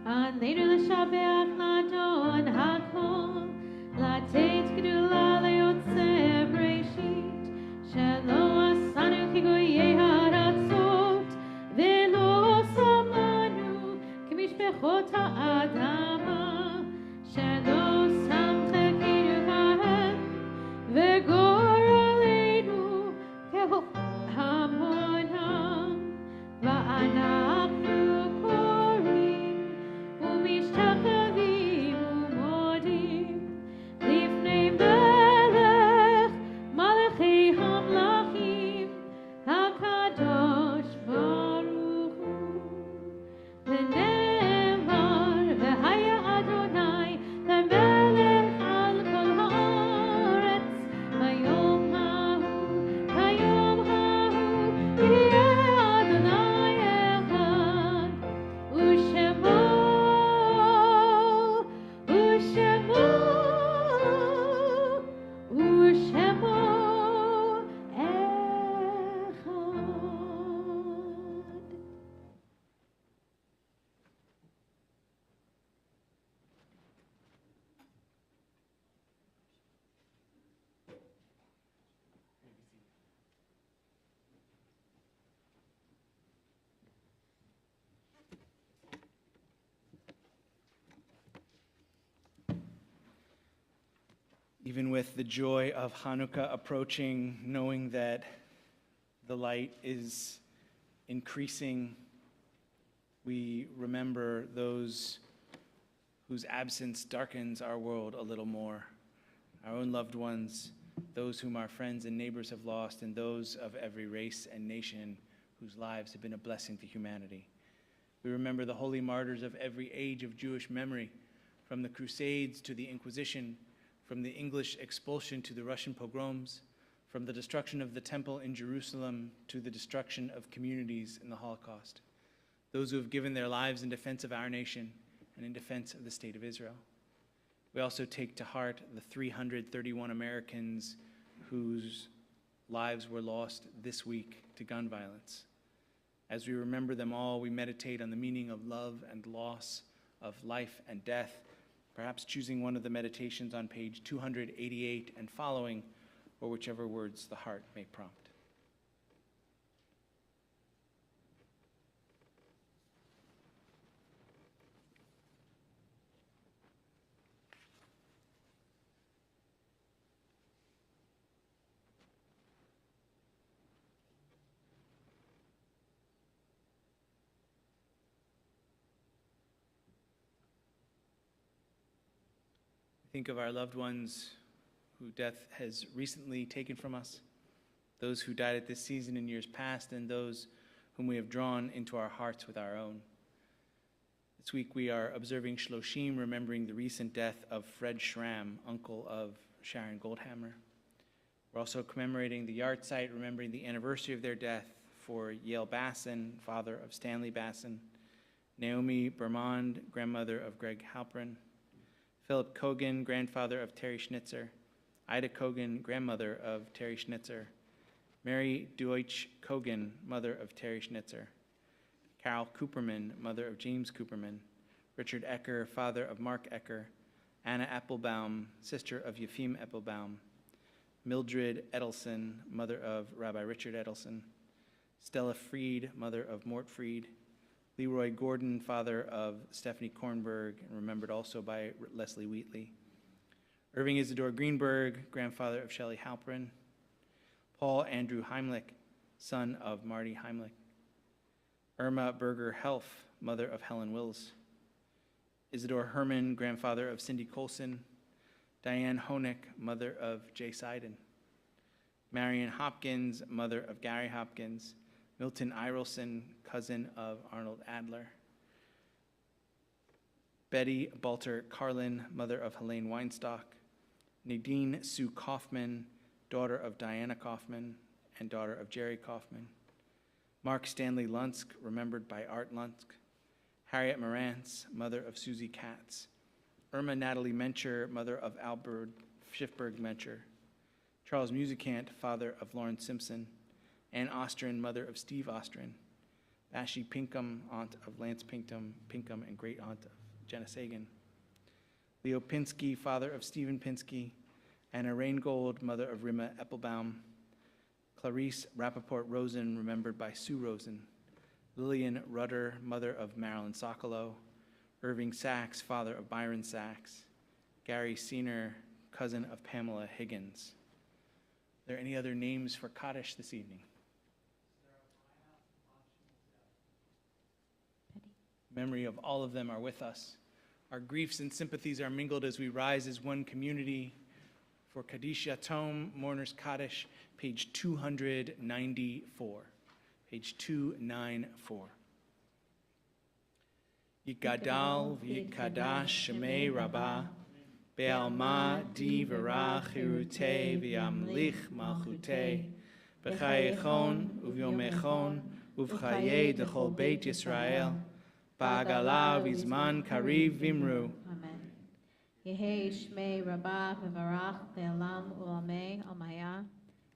S10: Aleinu l'shabeach l'adon hakol, l'ateit gdula
S2: Even with the joy of Hanukkah approaching, knowing that the light is increasing, we remember those whose absence darkens our world a little more, our own loved ones, those whom our friends and neighbors have lost, and those of every race and nation whose lives have been a blessing to humanity. We remember the holy martyrs of every age of Jewish memory, from the Crusades to the Inquisition, from the English expulsion to the Russian pogroms, from the destruction of the temple in Jerusalem to the destruction of communities in the Holocaust. Those who have given their lives in defense of our nation and in defense of the state of Israel. We also take to heart the 331 Americans whose lives were lost this week to gun violence. As we remember them all, we meditate on the meaning of love and loss, of life and death, perhaps choosing one of the meditations on page 288 and following, or whichever words the heart may prompt. Think of our loved ones who death has recently taken from us, those who died at this season in years past, and those whom we have drawn into our hearts with our own. This week we are observing Shloshim, remembering the recent death of Fred Schramm, uncle of Sharon Goldhammer. We're also commemorating the yahrzeit, remembering the anniversary of their death for Yael Bassin, father of Stanley Bassin, Naomi Bermond, grandmother of Greg Halpern, Philip Kogan, grandfather of Terry Schnitzer, Ida Kogan, grandmother of Terry Schnitzer, Mary Deutsch Kogan, mother of Terry Schnitzer, Carol Cooperman, mother of James Cooperman, Richard Ecker, father of Mark Ecker, Anna Applebaum, sister of Yefim Applebaum, Mildred Edelson, mother of Rabbi Richard Edelson, Stella Fried, mother of Mort Fried, Leroy Gordon, father of Stephanie Kornberg, and remembered also by Leslie Wheatley. Irving Isidore Greenberg, grandfather of Shelley Halpern. Paul Andrew Heimlich, son of Marty Heimlich. Irma Berger Helf, mother of Helen Wills. Isidore Herman, grandfather of Cindy Colson. Diane Honeck, mother of Jay Seiden. Marion Hopkins, mother of Gary Hopkins. Milton Irelson, cousin of Arnold Adler. Betty Balter Carlin, mother of Helene Weinstock. Nadine Sue Kaufman, daughter of Diana Kaufman and daughter of Jerry Kaufman. Mark Stanley Lunsk, remembered by Art Lunsk. Harriet Morantz, mother of Susie Katz. Irma Natalie Mencher, mother of Albert Schiffberg Mencher. Charles Musicant, father of Lawrence Simpson. Ann Ostrin, mother of Steve Ostrin. Bashi Pinkham, aunt of Lance Pinkham and great aunt of Jenna Sagan. Leo Pinsky, father of Stephen Pinsky. Anna Reingold, mother of Rima Eppelbaum. Clarice Rappaport Rosen, remembered by Sue Rosen. Lillian Rudder, mother of Marilyn Sokolow. Irving Sachs, father of Byron Sachs. Gary Seener, cousin of Pamela Higgins. Are there any other names for Kaddish this evening? Memory of all of them are with us. Our griefs and sympathies are mingled as we rise as one community. For Kaddish Yatom, Mourners Kaddish, page 294. Page 294. Yigadal v'yikadash shemei Rabbah, Be'alma di v'rach hirutei v'yamlich malchutei, B'chayechon uvyomechon uv'chayei d'chol Beit Yisrael, Ba'agala v'zman kariv v'imru.
S10: Amen. Yehei shmei Rabbah v'varach be'alam u'amei omaya.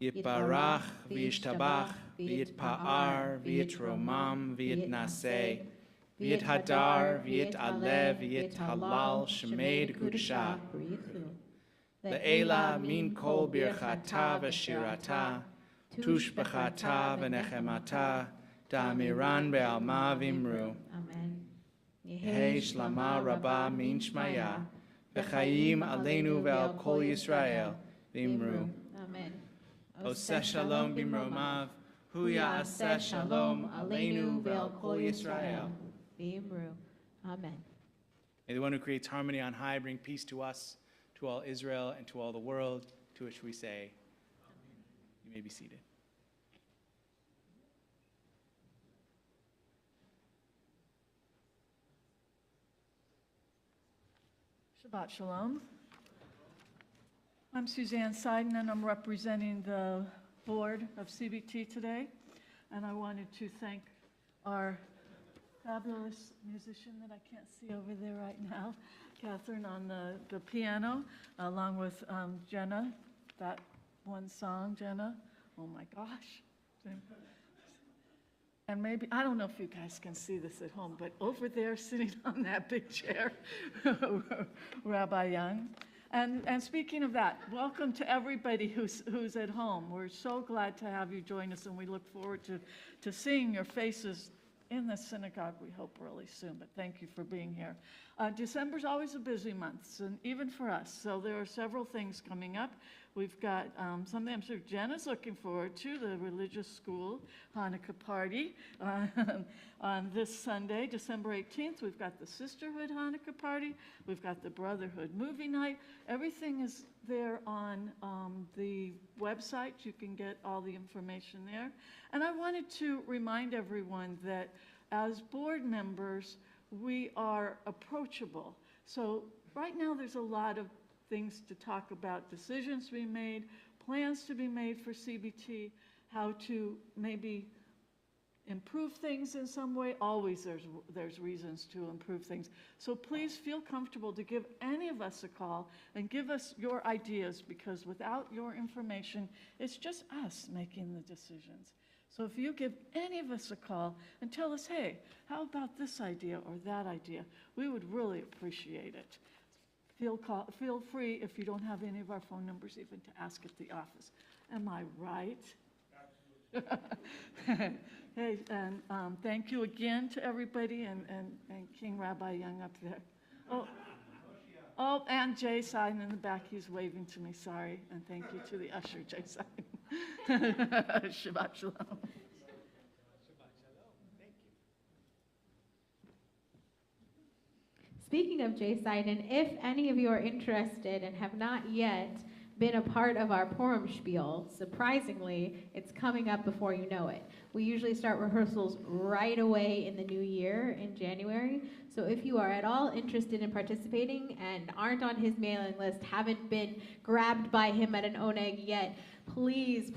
S2: Yitbarach v'yishtabach v'yitpa'ar v'yitromam v'yitnaseh v'yithadar v'yitalev v'yithalal shemei d'kudshah le'ela min kol birchata v'shirata tushbachata v'nechemata da'amiran be'alma v'imru.
S10: Amen.
S2: Yehei shlama rabba min shmaya v'chayim aleinu ve'al kol Yisrael, v'imru.
S10: Amen.
S2: Oseh shalom b'mromav, hu ya'aseh shalom aleinu ve'al kol Yisrael.
S10: V'imru. Amen.
S2: May the one who creates harmony on high bring peace to us, to all Israel, and to all the world, to which we say, you may be seated.
S6: Shabbat Shalom. I'm Suzanne Seiden, and I'm representing the board of CBT today. And I wanted to thank our fabulous musician that I can't see over there right now, Catherine, on the piano, along with Jenna, that one song, Jenna. Oh my gosh. And maybe, I don't know if you guys can see this at home, but over there sitting on that big chair, Rabbi Young. And speaking of that, welcome to everybody who's at home. We're so glad to have you join us, and we look forward to seeing your faces in the synagogue, we hope really soon, but thank you for being here. December's always a busy month, and even for us, so there are several things coming up. We've got something I'm sure Jenna's looking forward to, the religious school Hanukkah party on this Sunday, December 18th. We've got the Sisterhood Hanukkah party. We've got the Brotherhood movie night. Everything is there on the website. You can get all the information there. And I wanted to remind everyone that as board members, we are approachable. So right now there's a lot of things to talk about, decisions to be made, plans to be made for CBT, how to maybe improve things in some way. Always there's reasons to improve things. So please feel comfortable to give any of us a call and give us your ideas, because without your information, it's just us making the decisions. So if you give any of us a call and tell us, hey, how about this idea or that idea, we would really appreciate it. Feel free, if you don't have any of our phone numbers, even to ask at the office. Am I right? Absolutely. Hey, and thank you again to everybody, and King Rabbi Young up there. Oh, and Jay Seiden in the back, he's waving to me, sorry. And thank you to the usher, Jay Seiden. Shabbat Shalom.
S10: Speaking of Jay Seiden, if any of you are interested and have not yet been a part of our Purim spiel, surprisingly, it's coming up before you know it. We usually start rehearsals right away in the new year in January. So if you are at all interested in participating and aren't on his mailing list, haven't been grabbed by him at an oneg yet, please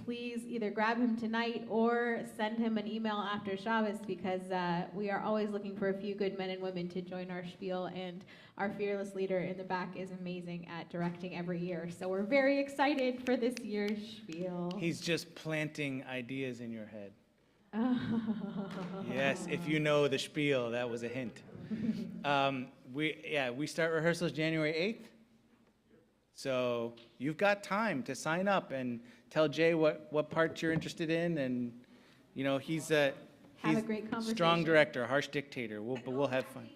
S10: either grab him tonight or send him an email after Shabbos, because we are always looking for a few good men and women to join our spiel, and our fearless leader in the back is amazing at directing every year. So we're very excited for this year's spiel.
S2: He's just planting ideas in your head. Yes, if you know the spiel, that was a hint. We start rehearsals January 8th. So you've got time to sign up and tell Jay what part you're interested in, and he's a great strong director, harsh dictator. We'll have fun.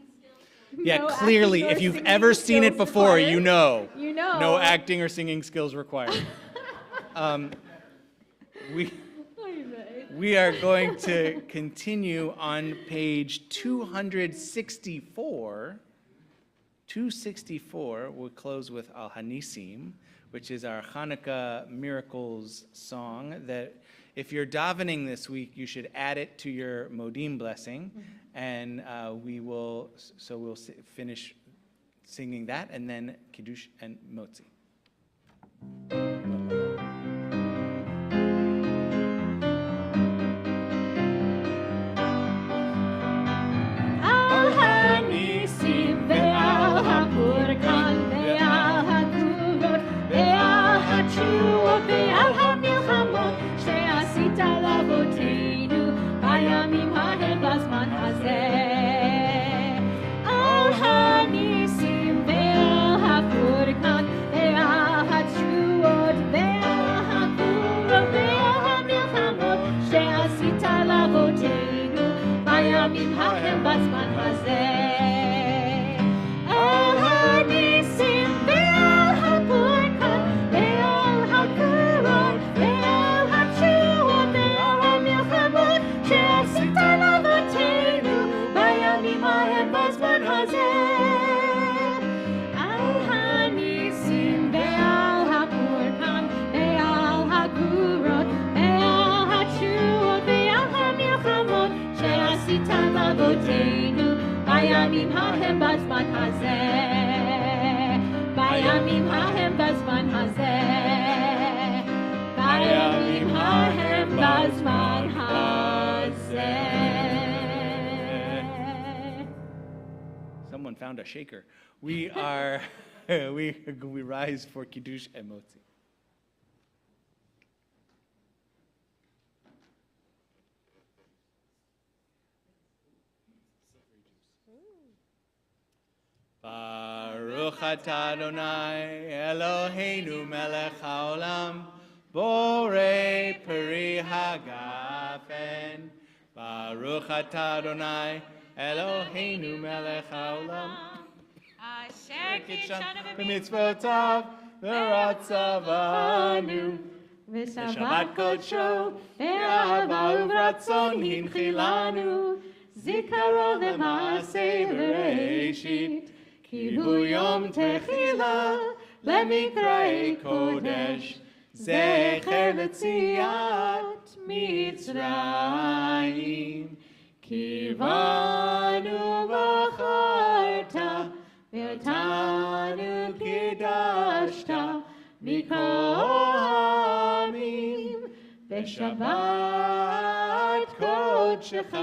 S2: Yeah,
S10: No
S2: clearly,
S10: acting or
S2: if you've
S10: singing
S2: ever seen it
S10: skills
S2: before,
S10: required.
S2: you know. No
S10: No
S2: acting or singing skills required. We are going to continue on page 264. 264, we'll close with Al Hanisim, which is our Hanukkah Miracles song that if you're davening this week, you should add it to your Modim blessing. And we'll finish singing that, and then Kiddush and Motzi.
S10: ועל המלחמות שעשית לאבותינו בימים ההם בזמן הזה. על הניסים ועל הפורקן ועל התשועות ההם בזמן הזה. בימים ההם בזמן הזה.
S2: Someone found a shaker. We are, we rise for Kiddush Emotzi. Baruch atah Adonai Eloheinu melech haolam borei peri hagafen. Baruch atah Adonai Eloheinu melech haolam
S10: אשר קידשנו
S2: b'mitzvotav v'ratzavanu
S10: ושבת קודשו באהבה וברצון הנחילנו זיכרון למעשה בראשית כי הוא יום תחילה למקראי קודש זכר לציאת מצרים כי בנו בחרת ואותנו קידשת מכהנים בשבת קודשך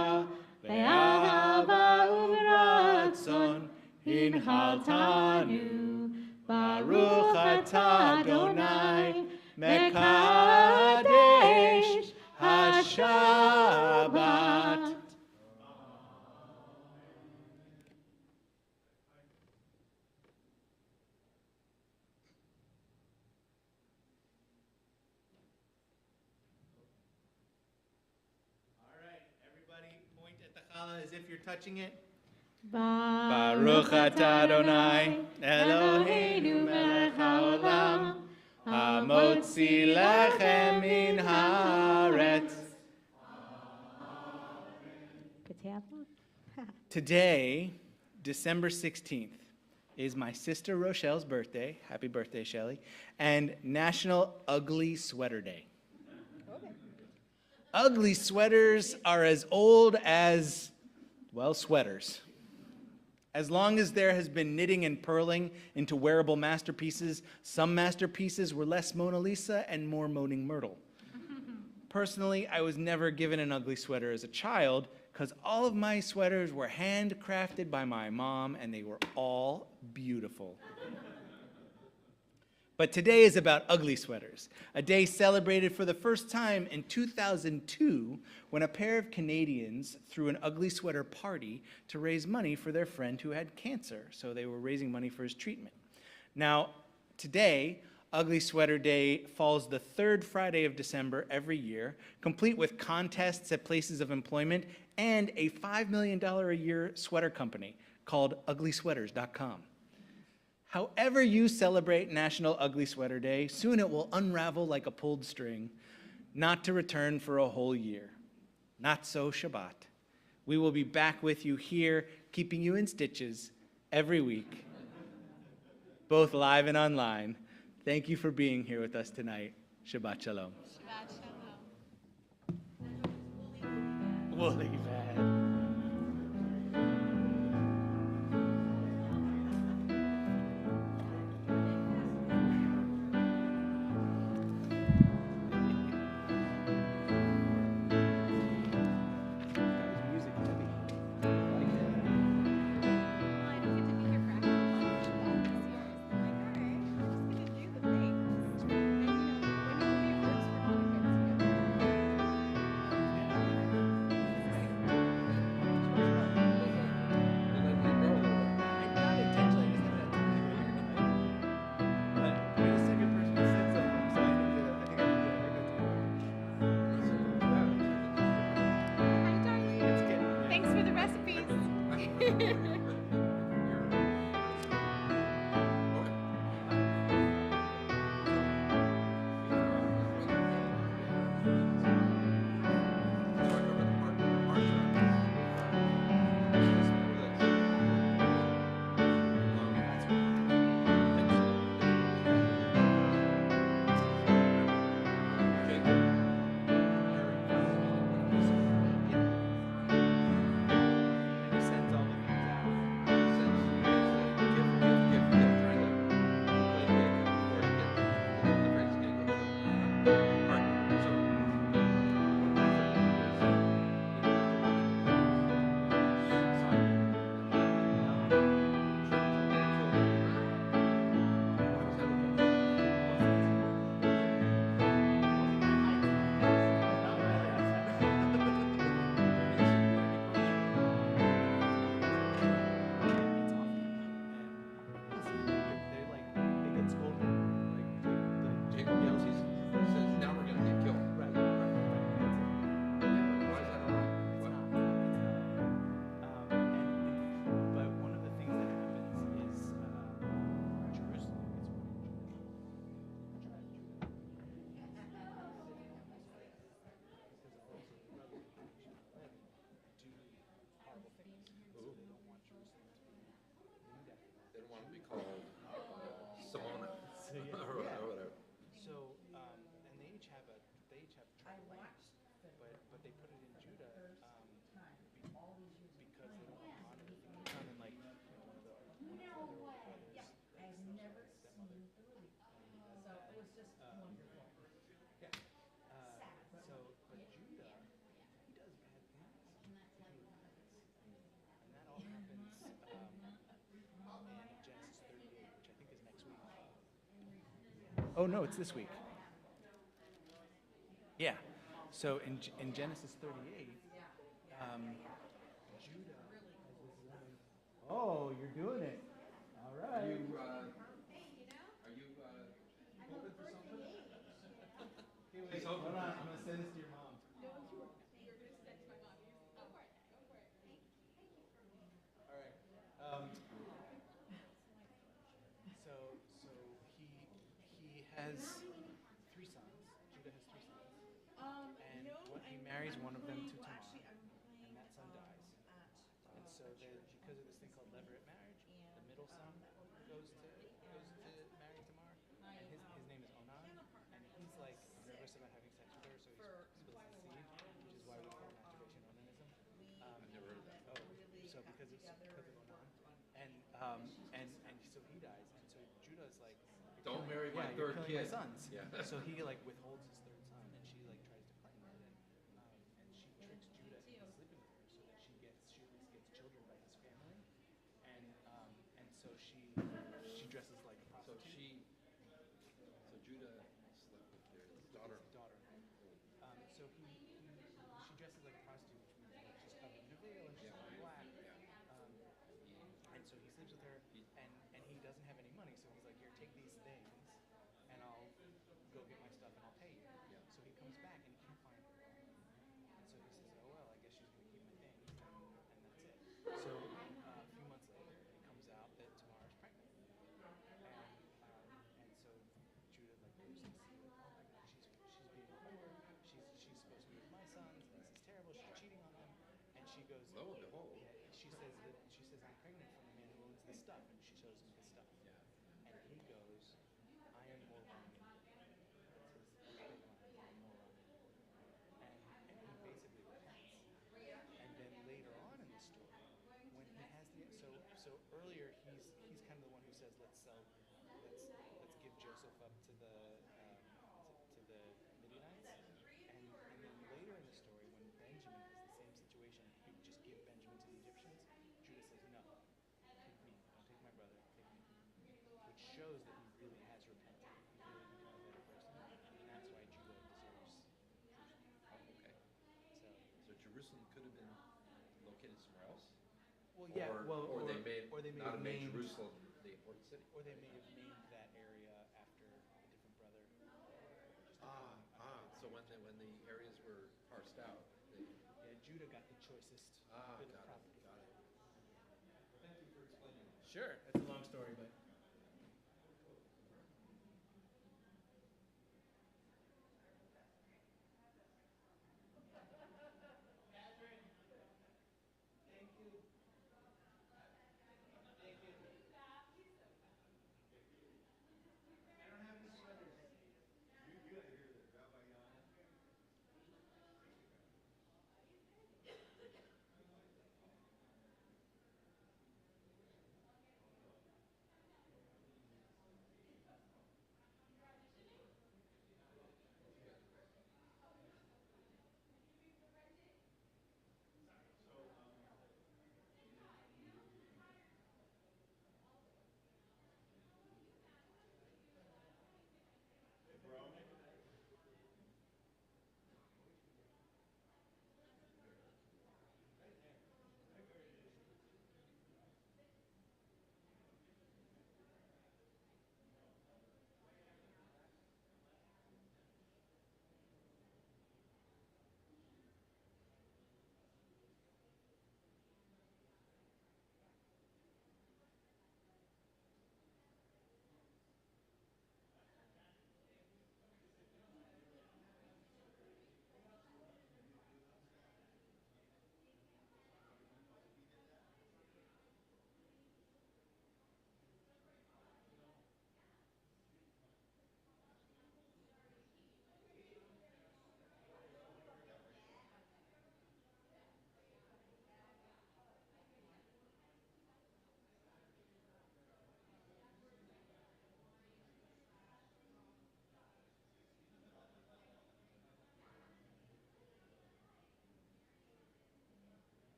S10: באהבה וברצון הנחלתנו ברוך אתה אדוני מקדש השבת.
S2: As if you're touching it.
S10: Baruch atah Adonai Eloheinu melech haolam
S2: hamotzi lechem min haaretz. Today, December 16th, is my sister Rochelle's birthday. Happy birthday, Shelley. And National Ugly Sweater Day. Ugly sweaters are as old as, well, sweaters. As long as there has been knitting and purling into wearable masterpieces, some masterpieces were less Mona Lisa and more Moaning Myrtle. Personally, I was never given an ugly sweater as a child because all of my sweaters were handcrafted by my mom and they were all beautiful. But today is about ugly sweaters, a day celebrated for the first time in 2002 when a pair of Canadians threw an ugly sweater party to raise money for their friend who had cancer. So they were raising money for his treatment. Now, today, Ugly Sweater Day falls the third Friday of December every year, complete with contests at places of employment and a $5 million a year sweater company called uglysweaters.com. However you celebrate National Ugly Sweater Day, soon it will unravel like a pulled string, not to return for a whole year. Not so Shabbat. We will be back with you here, keeping you in stitches every week, both live and online. Thank you for being here with us tonight. Shabbat Shalom.
S1: Shabbat Shalom.
S2: Woolly bad.
S1: Thanks for the recipes.
S2: So yeah,
S11: or whatever.
S2: So and they each have triplex, but they put it in Judah because they don't want honor. Come in like one of the brothers.
S4: Yeah, I've never seen the movie. So it was just wonderful.
S2: Yeah. So, but Judah, he does bad things. And that all happens in Genesis 38, which I think is next week. Oh, no, it's this week. Yeah. So in Genesis 38, Judah has this woman. Oh, you're doing it. All right.
S11: Are you hoping for something?
S2: Hey, wait, hold on. I'm going to send this to your mom.
S1: No, you're going to send to my mom. Go for it. Go for it.
S2: All right. So he has 3 sons. Judah has 3 sons. And he marries one of them to Tamar, and that son dies. And so because of this thing called levirate marriage, the middle son goes to marry Tamar, and his name is Onan, and he's like nervous about having sex with her, so he spills the seed, which is why we call masturbation onanism.
S11: I've never heard of that.
S2: Oh, so because of Onan, and so he dies, and so Judah's like,
S11: Don't marry my
S2: you're
S11: third
S2: killing
S11: kid.
S2: my sons.
S11: Yeah.
S2: So he like withholds his 3rd son, and she like tries to claim it, and she tricks Judah into sleeping with her so that she at least gets children by his family, and so she dresses like a
S11: So
S2: prostitute.
S11: so Judah slept with their daughter.
S2: So she dresses like a prostitute, which means like she's covered in a veil and she's all black. And so he sleeps with her, and he doesn't have any money, so he's like, here, take these things, and I'll go get my stuff and I'll pay you.
S11: Yeah.
S2: So he comes back and he can't find her. And so he says, oh well, I guess she's gonna keep my things, and that's it. So a few months later, it comes out that Tamar's pregnant, and so Judah like goes to see, like, oh my God, she's being a whore. She's supposed to be with my sons. And this is terrible. She's cheating on them, and she goes.
S11: Lo and behold.
S2: Yeah, she says I'm pregnant from the man who owns the stuff, and she shows him the stuff.
S11: Yeah.
S2: And he goes, I am more wrong. That's his big line, I am more wrong. And he basically repents. And then later on in the story, when he has so earlier he's kind of the one who says let's give Joseph up to the Midianites. And then later in the story, when Benjamin has the same situation, he would just give Benjamin to the Egyptians. Judah says, no, take me, don't take my brother, take me. Which shows that he really has repented. He really become a better person. And that's why Judah deserves Jerusalem.
S11: Oh, okay.
S2: So
S11: So Jerusalem could have been located somewhere else?
S2: well, yeah,
S11: Or they may not have made
S2: named
S11: Jerusalem the important city.
S2: Or they may have named that area after a different brother.
S11: So when the areas were parsed out,
S2: Yeah, Judah got the choicest bit of
S11: got it,
S2: property.
S11: got it. Thank you for explaining.
S2: Sure, it's a long story, but